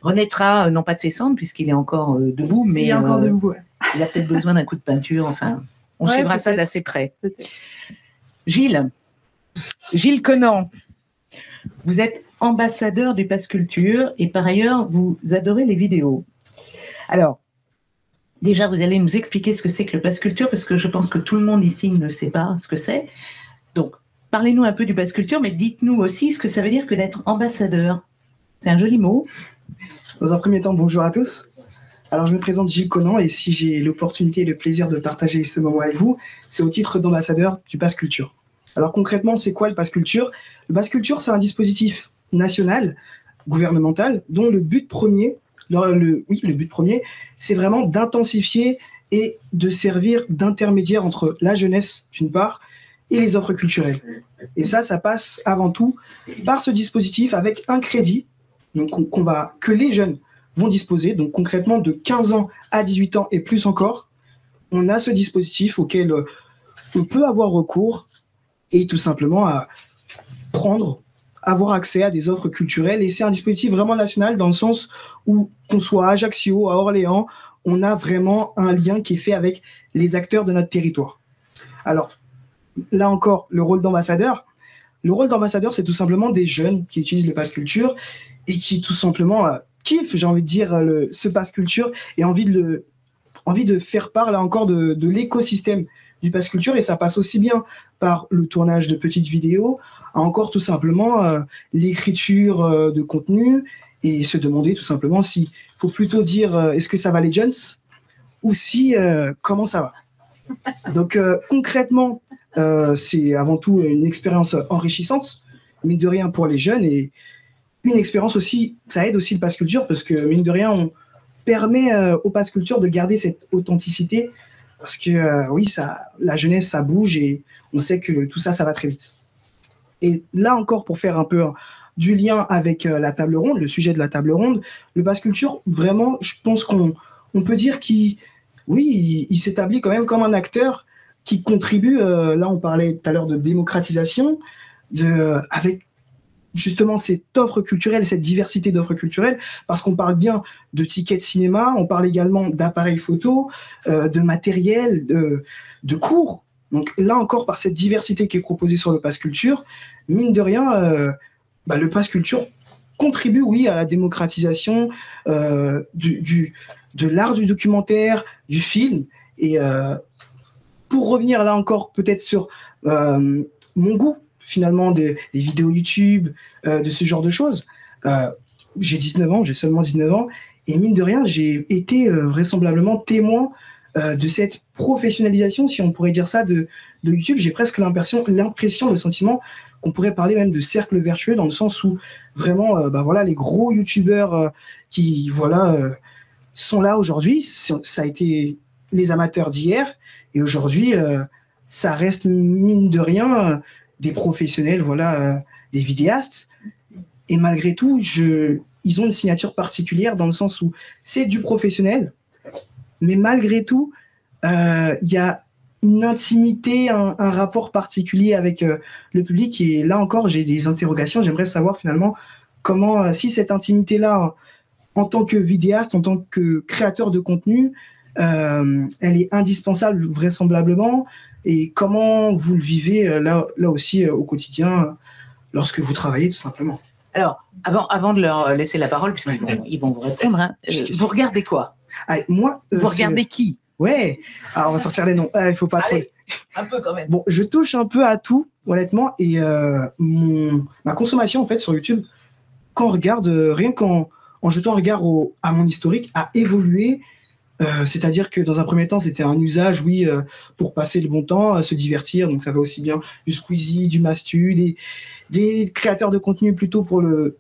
renaîtra, non pas de ses cendres, puisqu'il est encore debout, mais il est encore debout, ouais. Il a peut-être besoin d'un coup de peinture. Enfin, on suivra ça d'assez près. Gilles Conan, vous êtes ambassadeur du Pass Culture et par ailleurs, vous adorez les vidéos. Alors, déjà, vous allez nous expliquer ce que c'est que le Pass Culture, parce que je pense que tout le monde ici ne sait pas ce que c'est. Donc, parlez-nous un peu du Pass Culture, mais dites-nous aussi ce que ça veut dire que d'être ambassadeur. C'est un joli mot. Dans un premier temps, bonjour à tous. Alors, je me présente Gilles Conan et si j'ai l'opportunité et le plaisir de partager ce moment avec vous, c'est au titre d'ambassadeur du Pass Culture. Alors, concrètement, c'est quoi le Pass Culture? Le Pass Culture, c'est un dispositif national, gouvernemental, dont le but premier, c'est vraiment d'intensifier et de servir d'intermédiaire entre la jeunesse, d'une part, et les offres culturelles. Et ça passe avant tout par ce dispositif avec un crédit donc que les jeunes vont disposer. Donc concrètement, de 15 ans à 18 ans et plus encore, on a ce dispositif auquel on peut avoir recours et tout simplement à avoir accès à des offres culturelles. Et c'est un dispositif vraiment national dans le sens où, qu'on soit à Ajaccio, à Orléans, on a vraiment un lien qui est fait avec les acteurs de notre territoire. Alors, là encore, le rôle d'ambassadeur, c'est tout simplement des jeunes qui utilisent le Pass Culture et qui tout simplement kiffent, j'ai envie de dire, ce Pass Culture et envie de faire part, là encore, de l'écosystème du Pass Culture. Et ça passe aussi bien par le tournage de petites vidéos, à encore tout simplement l'écriture de contenu et se demander tout simplement s'il faut plutôt dire est-ce que ça va les jeunes ou si comment ça va. Donc concrètement, c'est avant tout une expérience enrichissante, mine de rien pour les jeunes, et une expérience aussi, ça aide aussi le Pass Culture parce que mine de rien, on permet au Pass Culture de garder cette authenticité parce que oui, la jeunesse, ça bouge et on sait que tout ça, ça va très vite. Et là encore, pour faire un peu du lien avec la table ronde, le sujet de la table ronde, le Pass Culture, vraiment, je pense qu'on peut dire qu'il s'établit quand même comme un acteur qui contribue, là on parlait tout à l'heure de démocratisation, avec justement cette offre culturelle, cette diversité d'offres culturelles, parce qu'on parle bien de tickets de cinéma, on parle également d'appareils photo, de matériel, de cours. Donc là encore, par cette diversité qui est proposée sur le Pass Culture, mine de rien, le Pass Culture contribue, oui, à la démocratisation de l'art du documentaire, du film. Et pour revenir là encore peut-être sur mon goût, finalement, des vidéos YouTube, de ce genre de choses, j'ai 19 ans, j'ai seulement 19 ans, et mine de rien, j'ai été vraisemblablement témoin de cette professionnalisation, si on pourrait dire ça, de YouTube. J'ai presque l'impression, le sentiment qu'on pourrait parler même de cercle vertueux, dans le sens où vraiment, les gros YouTubeurs qui sont là aujourd'hui, ça a été les amateurs d'hier, et aujourd'hui, ça reste mine de rien des professionnels, des vidéastes, et malgré tout, ils ont une signature particulière dans le sens où c'est du professionnel, mais malgré tout, il y a une intimité, un rapport particulier avec le public. Et là encore, j'ai des interrogations. J'aimerais savoir finalement comment, si cette intimité-là, en tant que vidéaste, en tant que créateur de contenu, elle est indispensable vraisemblablement. Et comment vous le vivez là aussi au quotidien lorsque vous travaillez tout simplement. Alors, avant de leur laisser la parole, puisqu'ils vont vous répondre, vous regardez quoi? Moi, vous regardez qui? Ouais, alors on va sortir les noms. Il faut pas trop. Un peu quand même. Bon, je touche un peu à tout, honnêtement, et ma consommation en fait sur YouTube, quand on regarde, rien qu'en jetant un regard à mon historique, a évolué. C'est-à-dire que dans un premier temps, c'était un usage, pour passer le bon temps, se divertir. Donc ça va aussi bien du Squeezie, du Mastu, des créateurs de contenu plutôt pour le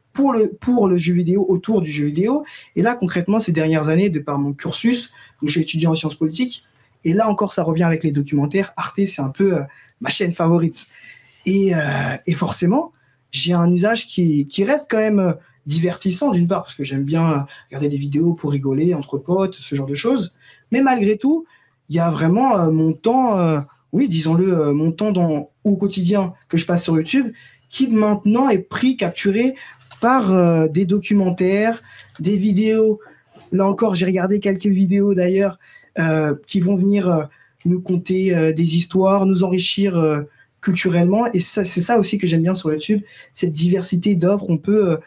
jeu vidéo, autour du jeu vidéo. Et là, concrètement, ces dernières années, de par mon cursus, donc je suis étudiant en sciences politiques, et là encore, ça revient avec les documentaires. Arte, c'est un peu ma chaîne favorite. Et forcément, j'ai un usage qui reste quand même divertissant, d'une part, parce que j'aime bien regarder des vidéos pour rigoler entre potes, ce genre de choses. Mais malgré tout, il y a vraiment mon temps, disons-le, mon temps au quotidien que je passe sur YouTube, qui maintenant est capturé par des documentaires, des vidéos. Là encore, j'ai regardé quelques vidéos d'ailleurs qui vont venir nous conter des histoires, nous enrichir culturellement. Et c'est ça aussi que j'aime bien sur YouTube, cette diversité d'offres. On peut,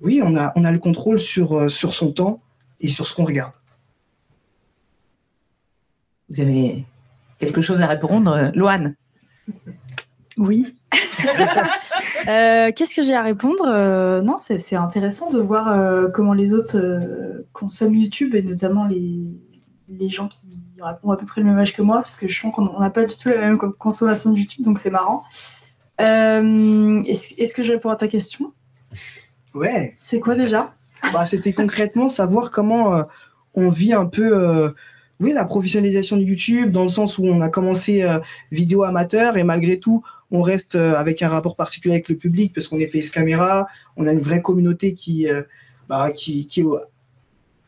on a le contrôle sur son temps et sur ce qu'on regarde. Vous avez quelque chose à répondre, Loane? Oui. Qu'est-ce que j'ai à répondre? Non, c'est intéressant de voir comment les autres consomment YouTube, et notamment les gens qui ont à peu près le même âge que moi, parce que je pense qu'on n'a pas du tout la même consommation de YouTube, donc c'est marrant. Est-ce que je réponds à ta question? Ouais. C'est quoi déjà? C'était concrètement savoir comment on vit un peu la professionnalisation de YouTube, dans le sens où on a commencé vidéo amateur, et malgré tout, on reste avec un rapport particulier avec le public, parce qu'on est face caméra, on a une vraie communauté qui est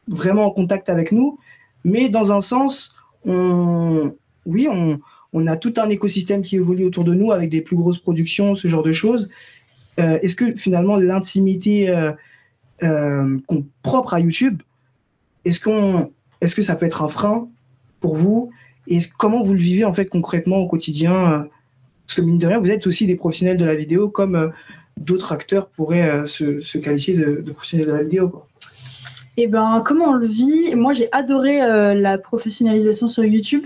vraiment en contact avec nous. Mais dans un sens, on a tout un écosystème qui évolue autour de nous, avec des plus grosses productions, ce genre de choses. Est-ce que finalement l'intimité propre à YouTube, est-ce que ça peut être un frein pour vous? Et comment vous le vivez en fait concrètement au quotidien? Parce que mine de rien, vous êtes aussi des professionnels de la vidéo, comme d'autres acteurs pourraient se qualifier de professionnels de la vidéo, quoi. Eh ben, comment on le vit? Moi, j'ai adoré la professionnalisation sur YouTube.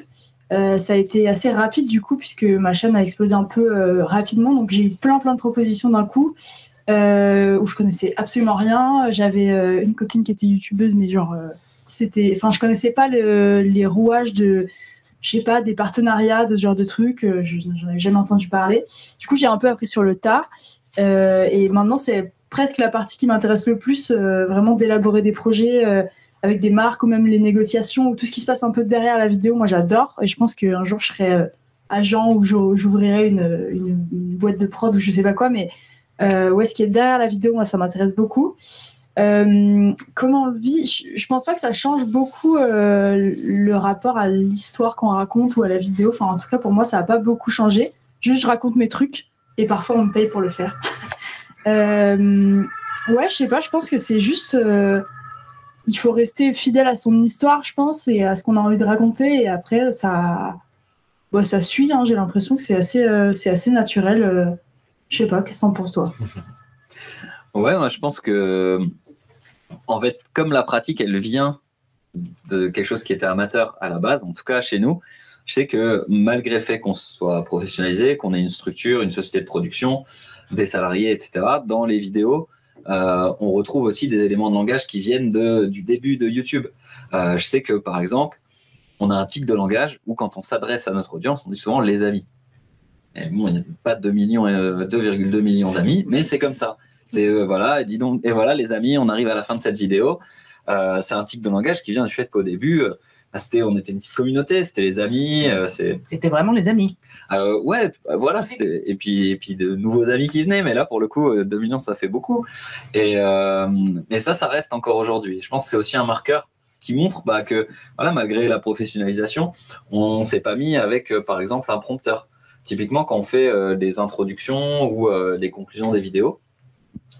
Ça a été assez rapide du coup, puisque ma chaîne a explosé un peu rapidement. Donc, j'ai eu plein de propositions d'un coup, où je connaissais absolument rien. J'avais une copine qui était youtubeuse, mais genre, je connaissais pas les rouages des partenariats, de ce genre de trucs. J'en avais jamais entendu parler. Du coup, j'ai un peu appris sur le tas. Et maintenant, c'est presque la partie qui m'intéresse le plus, vraiment d'élaborer des projets avec des marques, ou même les négociations, ou tout ce qui se passe un peu derrière la vidéo. Moi, j'adore, et je pense qu'un jour, je serai agent, ou j'ouvrirai une boîte de prod, ou je sais pas quoi, mais ce qui est derrière la vidéo, moi, ça m'intéresse beaucoup. Comment on le vit? Je pense pas que ça change beaucoup le rapport à l'histoire qu'on raconte, ou à la vidéo. Enfin, en tout cas, pour moi, ça n'a pas beaucoup changé. Juste, je raconte mes trucs, et parfois, on me paye pour le faire. Je sais pas, je pense que c'est juste il faut rester fidèle à son histoire, je pense, et à ce qu'on a envie de raconter, et après ça suit, hein. J'ai l'impression que c'est assez naturel. Je sais pas, qu'est-ce que t'en penses, toi? Ouais, moi je pense que en fait, comme la pratique elle vient de quelque chose qui était amateur à la base, en tout cas chez nous, je sais que malgré le fait qu'on soit professionnalisé, qu'on ait une structure, une société de production, des salariés, etc., dans les vidéos, on retrouve aussi des éléments de langage qui viennent du début de YouTube. Je sais que, par exemple, on a un tic de langage où, quand on s'adresse à notre audience, on dit souvent « les amis ». Et bon, il n'y a pas 2,2 millions d'amis, mais c'est comme ça. C'est voilà, dis donc, et voilà les amis, on arrive à la fin de cette vidéo. C'est un tic de langage qui vient du fait qu'au début, on était une petite communauté, c'était les amis. C'était vraiment les amis. Voilà. Et puis de nouveaux amis qui venaient, mais là pour le coup, 2 millions, ça fait beaucoup. Et ça reste encore aujourd'hui. Je pense que c'est aussi un marqueur qui montre que voilà, malgré la professionnalisation, on s'est pas mis avec, par exemple, un prompteur. Typiquement, quand on fait des introductions ou des conclusions des vidéos,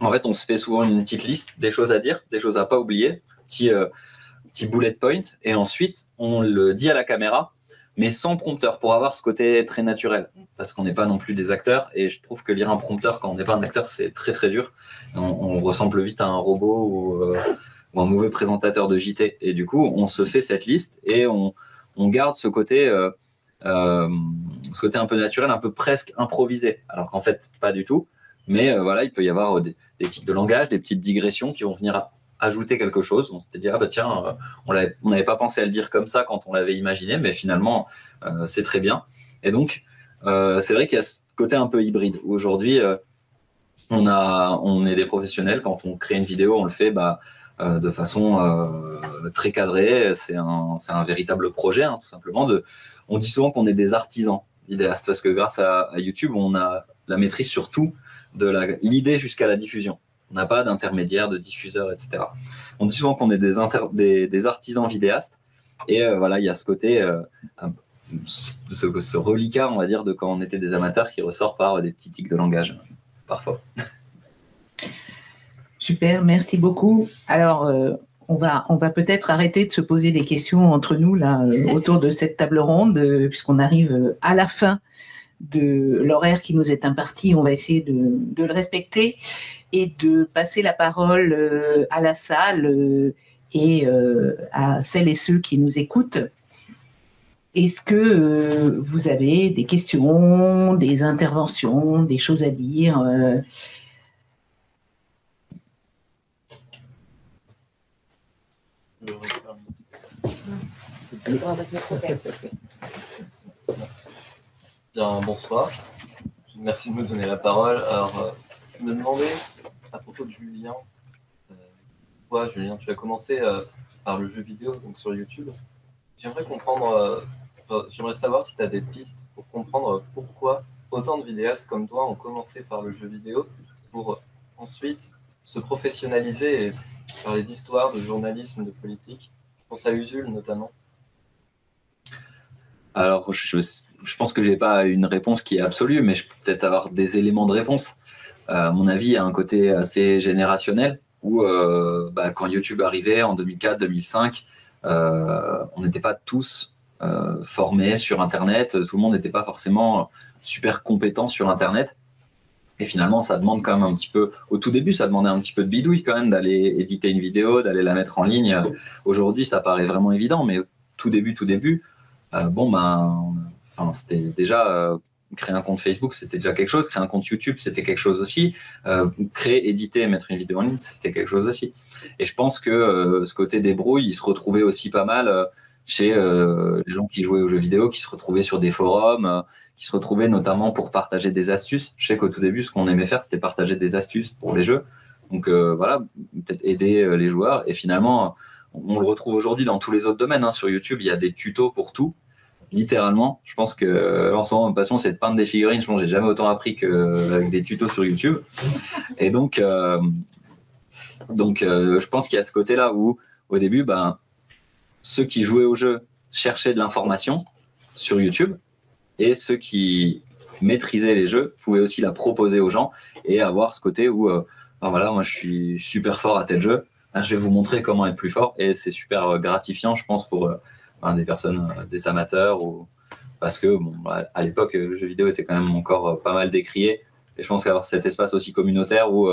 en fait, on se fait souvent une petite liste des choses à dire, des choses à pas oublier, petit bullet point, et ensuite on le dit à la caméra, mais sans prompteur, pour avoir ce côté très naturel, parce qu'on n'est pas non plus des acteurs, et je trouve que lire un prompteur quand on n'est pas un acteur, c'est très très dur. On ressemble vite à un robot ou un mauvais présentateur de JT, et du coup on se fait cette liste et on garde ce côté un peu naturel, un peu presque improvisé, alors qu'en fait pas du tout. Mais voilà, il peut y avoir des tics de langage, des petites digressions qui vont venir ajouter quelque chose. On s'était dit, on n'avait pas pensé à le dire comme ça quand on l'avait imaginé, mais finalement, c'est très bien. Et donc, c'est vrai qu'il y a ce côté un peu hybride. Aujourd'hui, on est des professionnels. Quand on crée une vidéo, on le fait de façon très cadrée. C'est un véritable projet, hein, tout simplement. On dit souvent qu'on est des artisans vidéastes, parce que grâce à YouTube, on a la maîtrise sur tout, de l'idée jusqu'à la diffusion. On n'a pas d'intermédiaire, de diffuseur, etc. On dit souvent qu'on est des artisans vidéastes, et voilà, il y a ce côté, ce reliquat, on va dire, de quand on était des amateurs, qui ressort par des petits tics de langage, parfois. Super, merci beaucoup. Alors, on va peut-être arrêter de se poser des questions entre nous, là, autour de cette table ronde, puisqu'on arrive à la fin de l'horaire qui nous est imparti. On va essayer de le respecter et de passer la parole à la salle et à celles et ceux qui nous écoutent. Est-ce que vous avez des questions, des interventions, des choses à dire Bien, bonsoir. Merci de me donner la parole. Alors, je me demandais à propos de Julien. Toi, Julien, tu as commencé par le jeu vidéo, donc sur YouTube. J'aimerais comprendre, j'aimerais savoir si tu as des pistes pour comprendre pourquoi autant de vidéastes comme toi ont commencé par le jeu vidéo pour ensuite se professionnaliser et parler d'histoire, de journalisme, de politique. Je pense à Usul notamment. Alors, je pense que je n'ai pas une réponse qui est absolue, mais je peux peut-être avoir des éléments de réponse. À mon avis, il y a un côté assez générationnel où, quand YouTube arrivait en 2004-2005, on n'était pas tous formés sur Internet. Tout le monde n'était pas forcément super compétent sur Internet. Et finalement, ça demande quand même un petit peu, au tout début, ça demandait un petit peu de bidouille quand même, d'aller éditer une vidéo, d'aller la mettre en ligne. Aujourd'hui, ça paraît vraiment évident, mais au tout début, c'était déjà créer un compte Facebook, c'était déjà quelque chose. Créer un compte YouTube, c'était quelque chose aussi. Créer, éditer, mettre une vidéo en ligne, c'était quelque chose aussi. Et je pense que ce côté débrouille, il se retrouvait aussi pas mal chez les gens qui jouaient aux jeux vidéo, qui se retrouvaient sur des forums, qui se retrouvaient notamment pour partager des astuces. Je sais qu'au tout début, ce qu'on aimait faire, c'était partager des astuces pour les jeux. Donc voilà, peut-être aider les joueurs. Et finalement, on le retrouve aujourd'hui dans tous les autres domaines. Hein. Sur YouTube, il y a des tutos pour tout. Littéralement, je pense que en ce moment, ma passion, c'est de peindre des figurines. Je pense que j'ai jamais autant appris qu'avec des tutos sur YouTube. Et donc, je pense qu'il y a ce côté-là où, au début, ceux qui jouaient au jeu cherchaient de l'information sur YouTube et ceux qui maîtrisaient les jeux pouvaient aussi la proposer aux gens et avoir ce côté où, moi, je suis super fort à tel jeu. Je vais vous montrer comment être plus fort et c'est super gratifiant, je pense, pour des personnes, des amateurs, parce que à l'époque, le jeu vidéo était quand même encore pas mal décrié. Et je pense qu'avoir cet espace aussi communautaire où,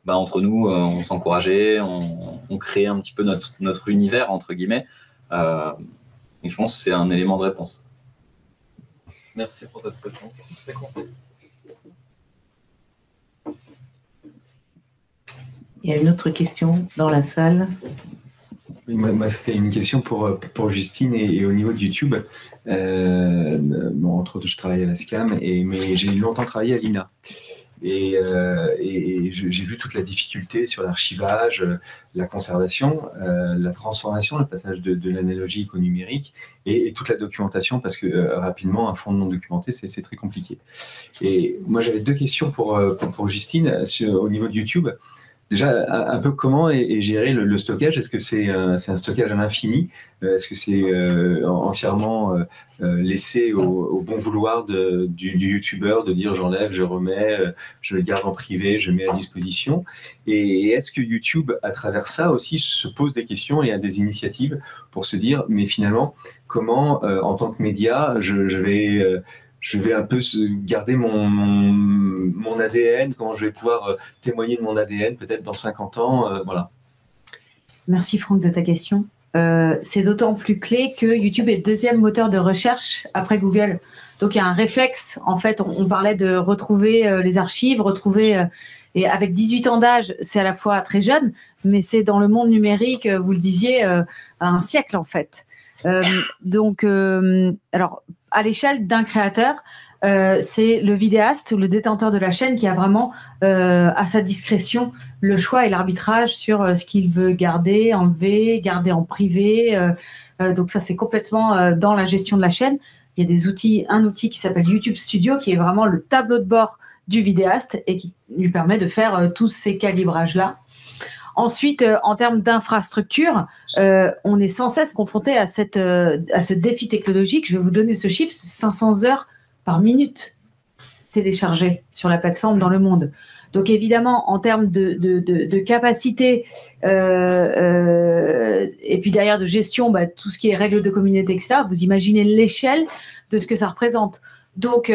entre nous, on s'encourageait, on créait un petit peu notre univers, entre guillemets. Et je pense que c'est un élément de réponse. Merci pour cette réponse. C'est compris. Il y a une autre question dans la salle. Oui, moi, c'était une question pour Justine et au niveau de YouTube. Entre autres, je travaille à la SCAM, mais j'ai longtemps travaillé à l'INA. Et j'ai vu toute la difficulté sur l'archivage, la conservation, la transformation, le passage de l'analogique au numérique et toute la documentation, parce que rapidement, un fond non documenté, c'est très compliqué. Et moi, j'avais deux questions pour Justine au niveau de YouTube. Déjà, un peu comment est géré le stockage? Est-ce que c'est un stockage à l'infini? Est-ce que c'est entièrement laissé au bon vouloir du youtubeur de dire j'enlève, je remets, je le garde en privé, je mets à disposition? Et est-ce que YouTube, à travers ça aussi, se pose des questions et a des initiatives pour se dire, mais finalement, comment, en tant que média, je vais un peu garder mon ADN, comment je vais pouvoir témoigner de mon ADN peut-être dans 50 ans, voilà. Merci Franck de ta question. C'est d'autant plus clé que YouTube est le deuxième moteur de recherche après Google. Donc il y a un réflexe, en fait, on parlait de retrouver les archives, et avec 18 ans d'âge, c'est à la fois très jeune, mais c'est dans le monde numérique, vous le disiez, un siècle en fait. Alors, à l'échelle d'un créateur, c'est le vidéaste ou le détenteur de la chaîne qui a vraiment à sa discrétion le choix et l'arbitrage sur ce qu'il veut garder, enlever, garder en privé. Donc ça, c'est complètement dans la gestion de la chaîne. Il y a un outil qui s'appelle YouTube Studio qui est vraiment le tableau de bord du vidéaste et qui lui permet de faire tous ces calibrages-là. Ensuite, en termes d'infrastructure, on est sans cesse confronté à ce défi technologique. Je vais vous donner ce chiffre, c'est 500 heures par minute téléchargées sur la plateforme dans le monde. Donc évidemment, en termes de capacité et puis derrière de gestion, tout ce qui est règles de communauté, etc., vous imaginez l'échelle de ce que ça représente. Donc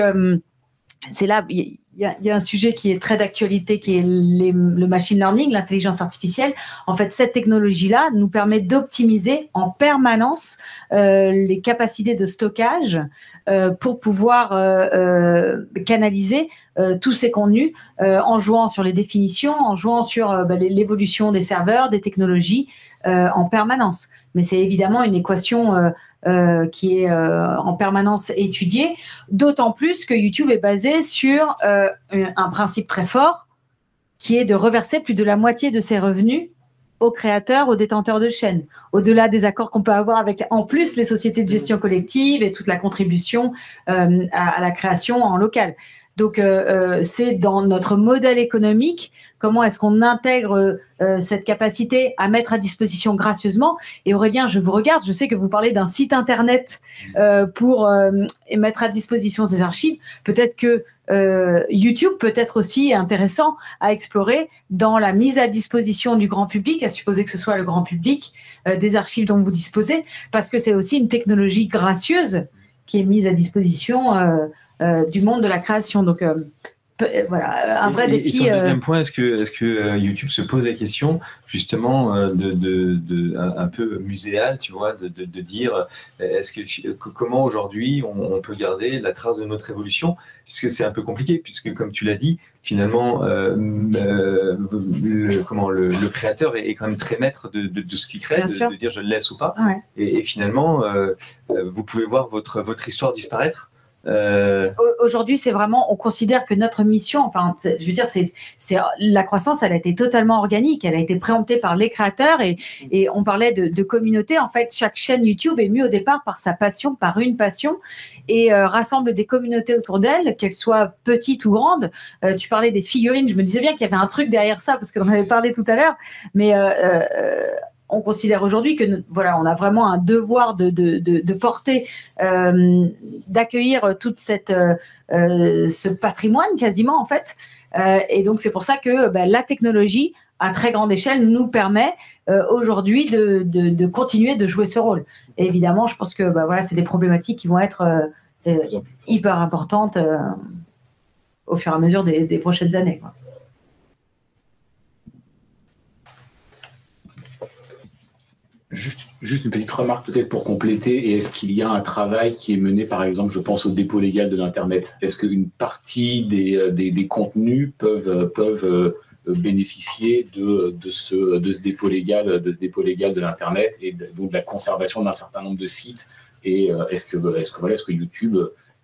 c'est là, il il y a un sujet qui est très d'actualité, qui est le machine learning, l'intelligence artificielle. En fait, cette technologie-là nous permet d'optimiser en permanence les capacités de stockage pour pouvoir canaliser tous ces contenus en jouant sur les définitions, en jouant sur l'évolution des serveurs, des technologies en permanence. Mais c'est évidemment une équation qui est en permanence étudiée, d'autant plus que YouTube est basé sur un principe très fort qui est de reverser plus de la moitié de ses revenus aux créateurs, aux détenteurs de chaînes, au-delà des accords qu'on peut avoir avec, en plus, les sociétés de gestion collective et toute la contribution à la création en local. Donc, c'est dans notre modèle économique, comment est-ce qu'on intègre cette capacité à mettre à disposition gracieusement. Et Aurélien, je vous regarde, je sais que vous parlez d'un site internet pour mettre à disposition ces archives. Peut-être que YouTube peut être aussi intéressant à explorer dans la mise à disposition du grand public, à supposer que ce soit le grand public, des archives dont vous disposez, parce que c'est aussi une technologie gracieuse qui est mise à disposition du monde de la création. Donc, voilà, un vrai défi. Et sur le deuxième point, est-ce que YouTube se pose la question, justement, un peu muséal, tu vois, de dire, comment aujourd'hui on peut garder la trace de notre évolution, puisque c'est un peu compliqué, puisque, comme tu l'as dit, finalement, le créateur est quand même très maître de ce qu'il crée, de dire je le laisse ou pas. Ouais. Et finalement, vous pouvez voir votre histoire disparaître. Aujourd'hui, c'est vraiment, on considère que notre mission, enfin, je veux dire, c'est la croissance, elle a été totalement organique, elle a été préemptée par les créateurs et on parlait de communauté. En fait, chaque chaîne YouTube est mue au départ par sa passion, par une passion, et rassemble des communautés autour d'elle, qu'elles soient petites ou grandes. Tu parlais des figurines, je me disais bien qu'il y avait un truc derrière ça parce qu'on avait parlé tout à l'heure, mais on considère aujourd'hui que voilà, on a vraiment un devoir de porter, d'accueillir toute ce patrimoine quasiment en fait. Et donc c'est pour ça que la technologie à très grande échelle nous permet aujourd'hui de continuer de jouer ce rôle. Et évidemment, je pense que voilà, c'est des problématiques qui vont être hyper importantes au fur et à mesure des prochaines années, quoi. Juste une petite remarque peut-être pour compléter. Et est-ce qu'il y a un travail qui est mené, par exemple, je pense au dépôt légal de l'Internet? Est-ce qu'une partie des contenus peuvent bénéficier de ce dépôt légal de l'Internet et donc de la conservation d'un certain nombre de sites? Et est-ce que YouTube,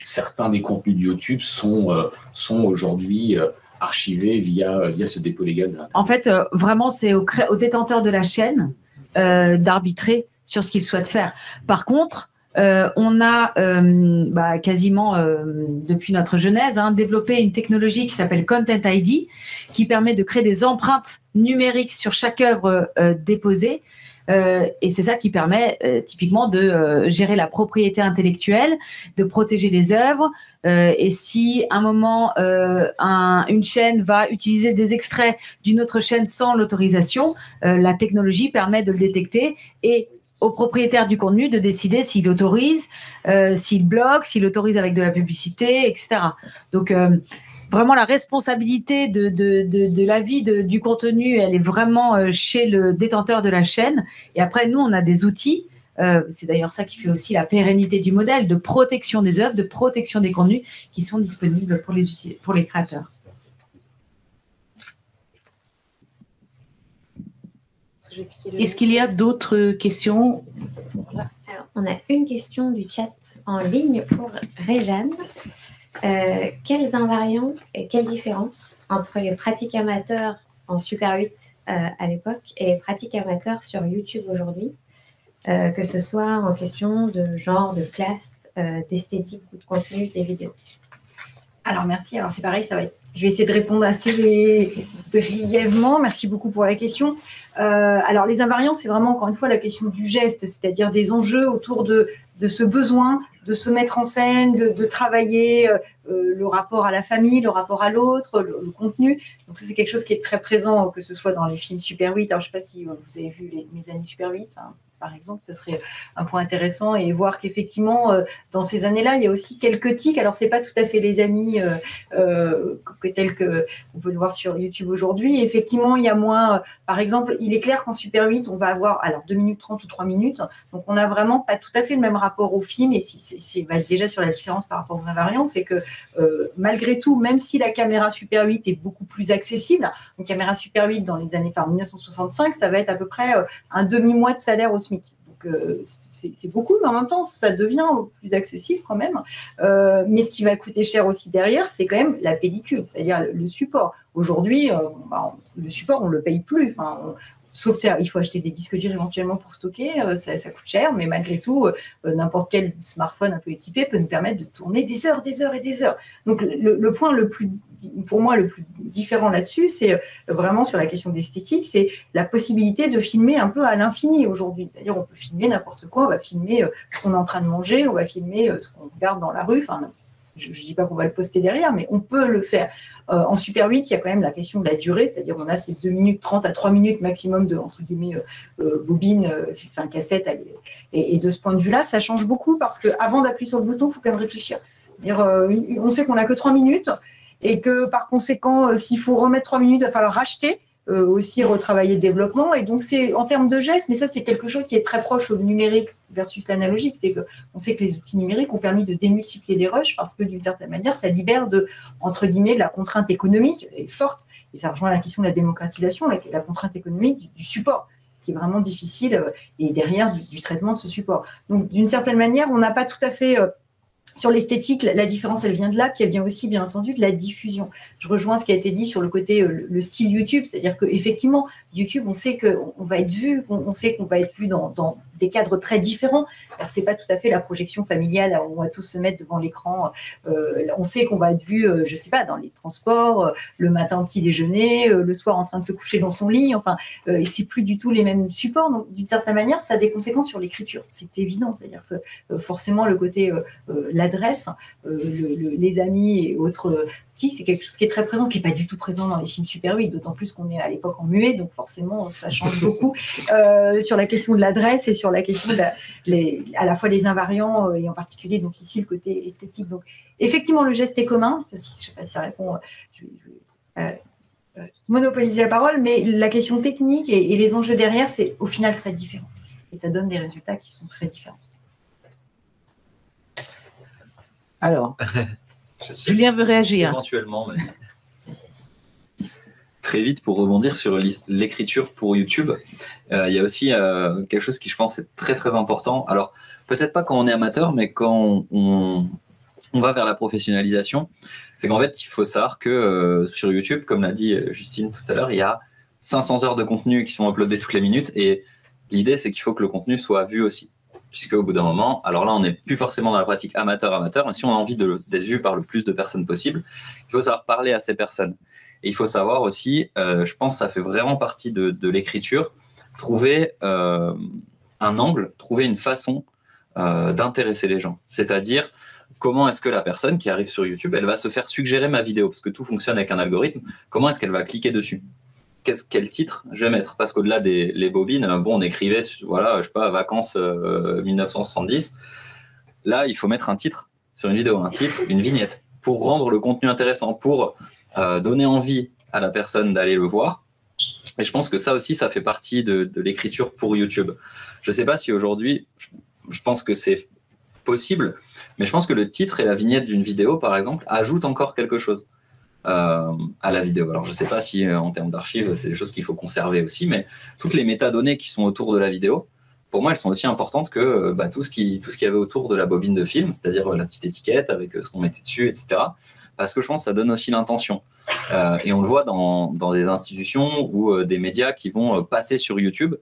certains des contenus de YouTube sont aujourd'hui archivés via ce dépôt légal de l'Internet? En fait, vraiment, c'est au détenteur de la chaîne d'arbitrer sur ce qu'il souhaite faire. Par contre, on a quasiment depuis notre genèse développé une technologie qui s'appelle Content ID, qui permet de créer des empreintes numériques sur chaque œuvre déposée. Et c'est ça qui permet typiquement de gérer la propriété intellectuelle, de protéger les œuvres. Et si à un moment, une chaîne va utiliser des extraits d'une autre chaîne sans l'autorisation, la technologie permet de le détecter et au propriétaire du contenu de décider s'il autorise, s'il bloque, s'il autorise avec de la publicité, etc. Donc, vraiment, la responsabilité de l'avis du contenu, elle est vraiment chez le détenteur de la chaîne. Et après, nous, on a des outils. C'est d'ailleurs ça qui fait aussi la pérennité du modèle de protection des œuvres, de protection des contenus qui sont disponibles pour les créateurs. Est-ce qu'il y a d'autres questions? On a une question du chat en ligne pour Réjeanne. Quels invariants et quelles différences entre les pratiques amateurs en Super 8 à l'époque et les pratiques amateurs sur YouTube aujourd'hui, que ce soit en question de genre, de classe, d'esthétique ou de contenu des vidéos? Alors merci, alors c'est pareil, je vais essayer de répondre assez brièvement. Merci beaucoup pour la question. Alors les invariants, c'est vraiment encore une fois la question du geste, c'est-à-dire des enjeux autour de ce besoin de se mettre en scène, de travailler le rapport à la famille, le rapport à l'autre, le contenu. Donc ça, c'est quelque chose qui est très présent, que ce soit dans les films Super 8. Alors je ne sais pas si vous avez vu mes amis Super 8. par exemple, ce serait un point intéressant et voir qu'effectivement, dans ces années-là, il y a aussi quelques tics. Alors, c'est pas tout à fait les amis tels qu'on peut le voir sur YouTube aujourd'hui. Effectivement, il y a moins. Par exemple, il est clair qu'en Super 8, on va avoir 2 minutes 30 ou 3 minutes. Donc, on n'a vraiment pas tout à fait le même rapport au film. Et va être déjà sur la différence par rapport aux invariants, c'est que malgré tout, même si la caméra Super 8 est beaucoup plus accessible, une caméra Super 8 dans les années 1965, ça va être à peu près un demi-mois de salaire au SMIC. Donc, c'est beaucoup, mais en même temps, ça devient plus accessible quand même. Mais ce qui va coûter cher aussi derrière, c'est quand même la pellicule, c'est-à-dire le support. Aujourd'hui, le support, on ne le paye plus. Sauf ça, il faut acheter des disques durs éventuellement pour stocker, ça coûte cher, mais malgré tout, n'importe quel smartphone un peu équipé peut nous permettre de tourner des heures et des heures. Donc le point pour moi le plus différent là-dessus, c'est vraiment sur la question d'esthétique, c'est la possibilité de filmer un peu à l'infini aujourd'hui. C'est-à-dire on peut filmer n'importe quoi, on va filmer ce qu'on est en train de manger, on va filmer ce qu'on regarde dans la rue, je ne dis pas qu'on va le poster derrière, mais on peut le faire. En Super 8, il y a quand même la question de la durée, c'est-à-dire on a ces 2 minutes 30 à 3 minutes maximum de, entre guillemets, bobine, cassette. Et de ce point de vue-là, ça change beaucoup parce qu'avant d'appuyer sur le bouton, il faut quand même réfléchir. On sait qu'on n'a que 3 minutes et que par conséquent, s'il faut remettre 3 minutes, il va falloir racheter. Aussi retravailler le développement. Et donc, c'est en termes de gestes, mais ça, c'est quelque chose qui est très proche au numérique versus l'analogique. C'est qu'on sait que les outils numériques ont permis de démultiplier les rushs parce que, d'une certaine manière, ça libère entre guillemets, de la contrainte économique et forte. Et ça rejoint la question de la démocratisation, la contrainte économique du support, qui est vraiment difficile, et derrière du traitement de ce support. Donc, d'une certaine manière, on n'a pas tout à fait... Sur l'esthétique, la différence, elle vient de là, puis elle vient aussi, bien entendu, de la diffusion. Je rejoins ce qui a été dit sur le côté, le style YouTube, c'est-à-dire qu'effectivement, YouTube, on sait qu'on va être vu, on sait qu'on va être vu dans des cadres très différents. Alors, c'est pas tout à fait la projection familiale où on va tous se mettre devant l'écran. On sait qu'on va être vu, je sais pas, dans les transports, le matin au petit déjeuner, le soir en train de se coucher dans son lit. Et c'est plus du tout les mêmes supports. Donc, d'une certaine manière, ça a des conséquences sur l'écriture. C'est évident. C'est-à-dire que forcément, le côté l'adresse, les amis et autres tics, c'est quelque chose qui est très présent, qui n'est pas du tout présent dans les films Super 8, d'autant plus qu'on est à l'époque en muet, donc forcément, ça change beaucoup sur la question de l'adresse et sur la question à la fois les invariants et en particulier, donc ici, le côté esthétique. Donc, effectivement, le geste est commun. Je ne sais pas si ça répond. Je vais monopoliser la parole, mais la question technique et les enjeux derrière, c'est au final très différent. Et ça donne des résultats qui sont très différents. Alors, Julien veut réagir. Éventuellement, mais... Très vite, pour rebondir sur l'écriture pour YouTube, il y a aussi quelque chose qui, je pense, est très très important. Alors, peut-être pas quand on est amateur, mais quand on va vers la professionnalisation, c'est qu'en fait, il faut savoir que sur YouTube, comme l'a dit Justine tout à l'heure, il y a 500 heures de contenu qui sont uploadées toutes les minutes, et l'idée, c'est qu'il faut que le contenu soit vu aussi. Puisqu'au bout d'un moment, alors là, on n'est plus forcément dans la pratique amateur, mais si on a envie d'être vu par le plus de personnes possible, il faut savoir parler à ces personnes. Et il faut savoir aussi, je pense que ça fait vraiment partie de l'écriture, trouver un angle, trouver une façon d'intéresser les gens. C'est-à-dire, comment est-ce que la personne qui arrive sur YouTube, elle va se faire suggérer ma vidéo, parce que tout fonctionne avec un algorithme, comment est-ce qu'elle va cliquer dessus ? Quel titre je vais mettre? Parce qu'au-delà des bobines, on écrivait, voilà, je sais pas, vacances 1970. Là, il faut mettre un titre sur une vidéo, un titre, une vignette, pour rendre le contenu intéressant, pour donner envie à la personne d'aller le voir. Et je pense que ça aussi, ça fait partie de l'écriture pour YouTube. Je sais pas si aujourd'hui, je pense que c'est possible, mais je pense que le titre et la vignette d'une vidéo, par exemple, ajoutent encore quelque chose à la vidéo. Alors, je ne sais pas si en termes d'archives, c'est des choses qu'il faut conserver aussi, mais toutes les métadonnées qui sont autour de la vidéo, pour moi, elles sont aussi importantes que tout ce qu'il y avait autour de la bobine de film, c'est-à-dire la petite étiquette avec ce qu'on mettait dessus, etc. Parce que je pense que ça donne aussi l'intention. Et on le voit dans des institutions ou des médias qui vont passer sur YouTube.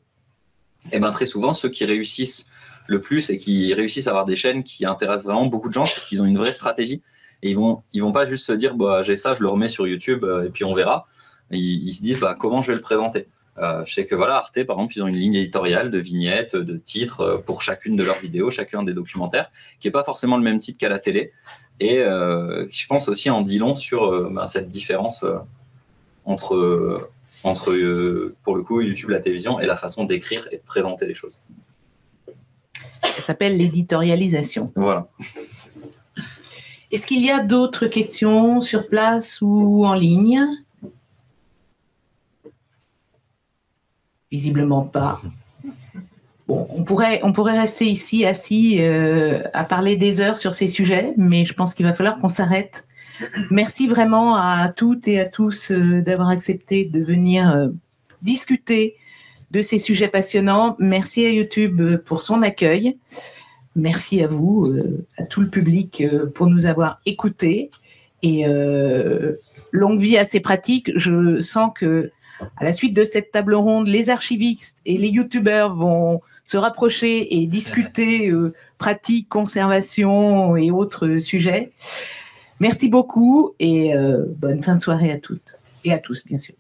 Et très souvent, ceux qui réussissent le plus et qui réussissent à avoir des chaînes qui intéressent vraiment beaucoup de gens, parce qu'ils ont une vraie stratégie. Et ils vont pas juste se dire j'ai ça, je le remets sur YouTube et puis on verra. Ils se disent comment je vais le présenter. Je sais que Arte, par exemple, ils ont une ligne éditoriale de vignettes, de titres pour chacune de leurs vidéos, chacun des documentaires, qui n'est pas forcément le même titre qu'à la télé. Et je pense aussi en dit long sur cette différence entre pour le coup, YouTube, la télévision et la façon d'écrire et de présenter les choses. s'appelle l'éditorialisation. Voilà. Est-ce qu'il y a d'autres questions sur place ou en ligne? Visiblement pas. Bon, on pourrait rester ici assis à parler des heures sur ces sujets, mais je pense qu'il va falloir qu'on s'arrête. Merci vraiment à toutes et à tous d'avoir accepté de venir discuter de ces sujets passionnants. Merci à YouTube pour son accueil. Merci à vous, à tout le public, pour nous avoir écoutés. Et longue vie à ces pratiques. Je sens que à la suite de cette table ronde, les archivistes et les youtubeurs vont se rapprocher et discuter pratiques, conservation et autres sujets. Merci beaucoup et bonne fin de soirée à toutes et à tous, bien sûr.